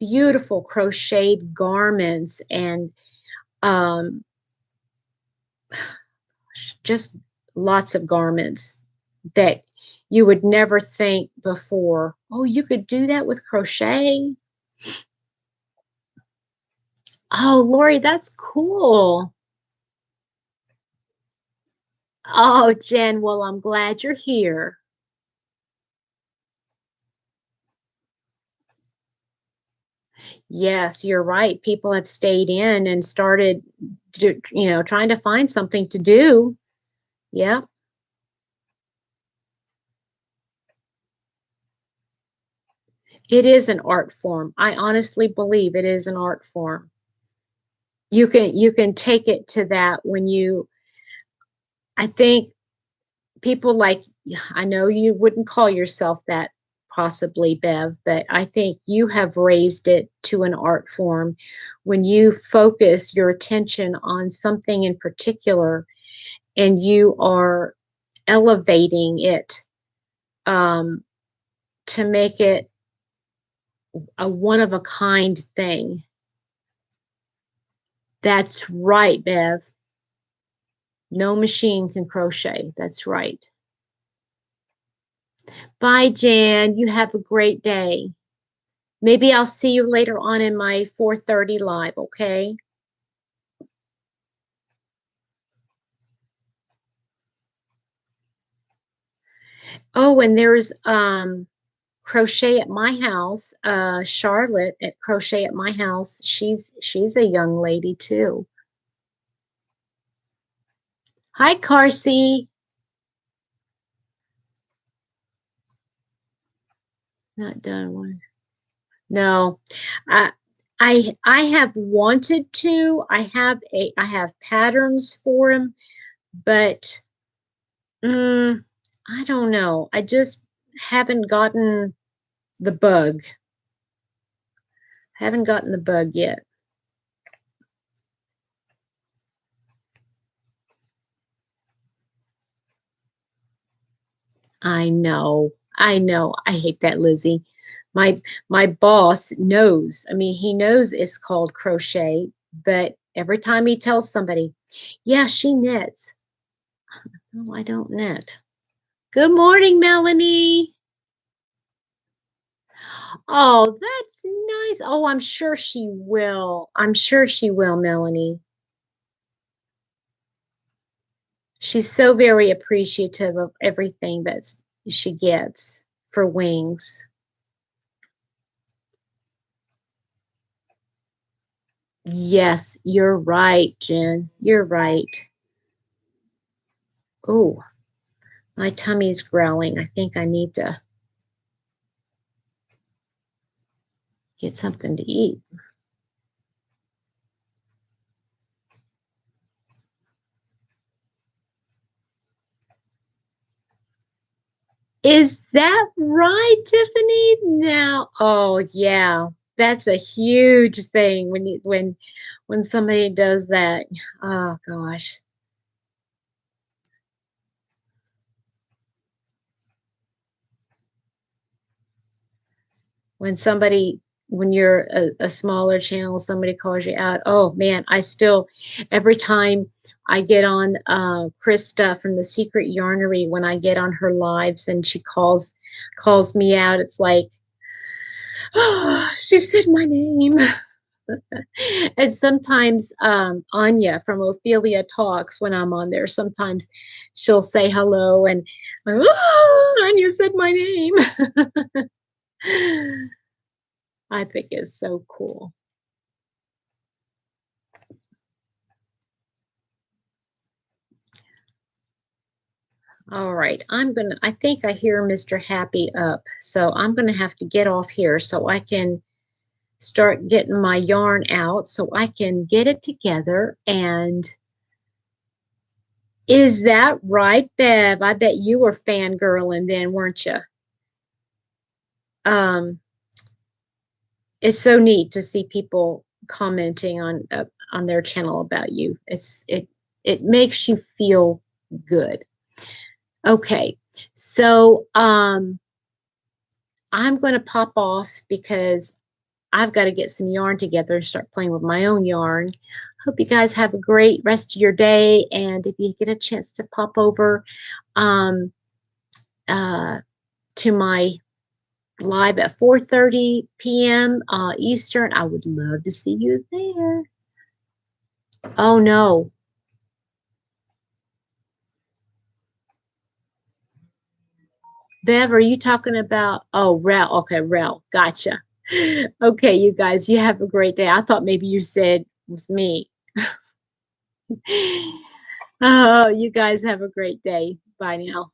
beautiful crocheted garments and um, just lots of garments that you would never think before. Oh, you could do that with crochet. Oh, Lori, that's cool. Oh, Jen, well, I'm glad you're here. Yes, you're right. People have stayed in and started, trying to find something to do. Yeah, it is an art form. I honestly believe it is an art form. You can take it to that when I think people like, I know you wouldn't call yourself that possibly, Bev, but I think you have raised it to an art form when you focus your attention on something in particular and you are elevating it, um, to make it a one of a kind thing. That's right, Bev. No machine can crochet. That's right. Bye, Jan. You have a great day. Maybe I'll see you later on in my 4:30 live, okay? Oh, and there's Crochet at My House, Charlotte at Crochet at My House. She's a young lady too. Hi, Carsey. Not done one. No. I I have wanted to. I have patterns for him, but mm, I don't know. I just haven't gotten the bug. Haven't gotten the bug yet. I know. I know. I hate that, Lizzie. My boss knows. I mean, he knows it's called crochet, but every time he tells somebody, "Yeah, she knits." No, I don't knit. Good morning, Melanie. Oh, that's nice. Oh, I'm sure she will. I'm sure she will, Melanie. She's so very appreciative of everything that she gets for wings. Yes, you're right, Jen. You're right. Oh, my tummy's growling. I think I need to get something to eat. Is that right, Tiffany? Now, oh yeah, that's a huge thing when somebody does that. Oh gosh. When you're a smaller channel, somebody calls you out. Oh man, I still every time I get on Krista from the Secret Yarnery, when I get on her lives and she calls me out, it's like, oh, she said my name. And sometimes Anya from Ophelia Talks, when I'm on there, sometimes she'll say hello and oh, Anya said my name. I think it's so cool. All right, I think I hear Mr. Happy up, so I'm gonna have to get off here so I can start getting my yarn out so I can get it together. And is that right, Bev? I bet you were fangirling then, weren't you? Um, it's so neat to see people commenting on their channel about you. It makes you feel good. Okay, so I'm going to pop off because I've got to get some yarn together and start playing with my own yarn. Hope you guys have a great rest of your day. And if you get a chance to pop over um, uh, to my live at 4:30 p.m. Eastern, I would love to see you there. Oh no. Bev, are you talking about? Oh, Rel. Okay, Rel. Gotcha. Okay, you guys, you have a great day. I thought maybe you said it was me. Oh, you guys have a great day. Bye now.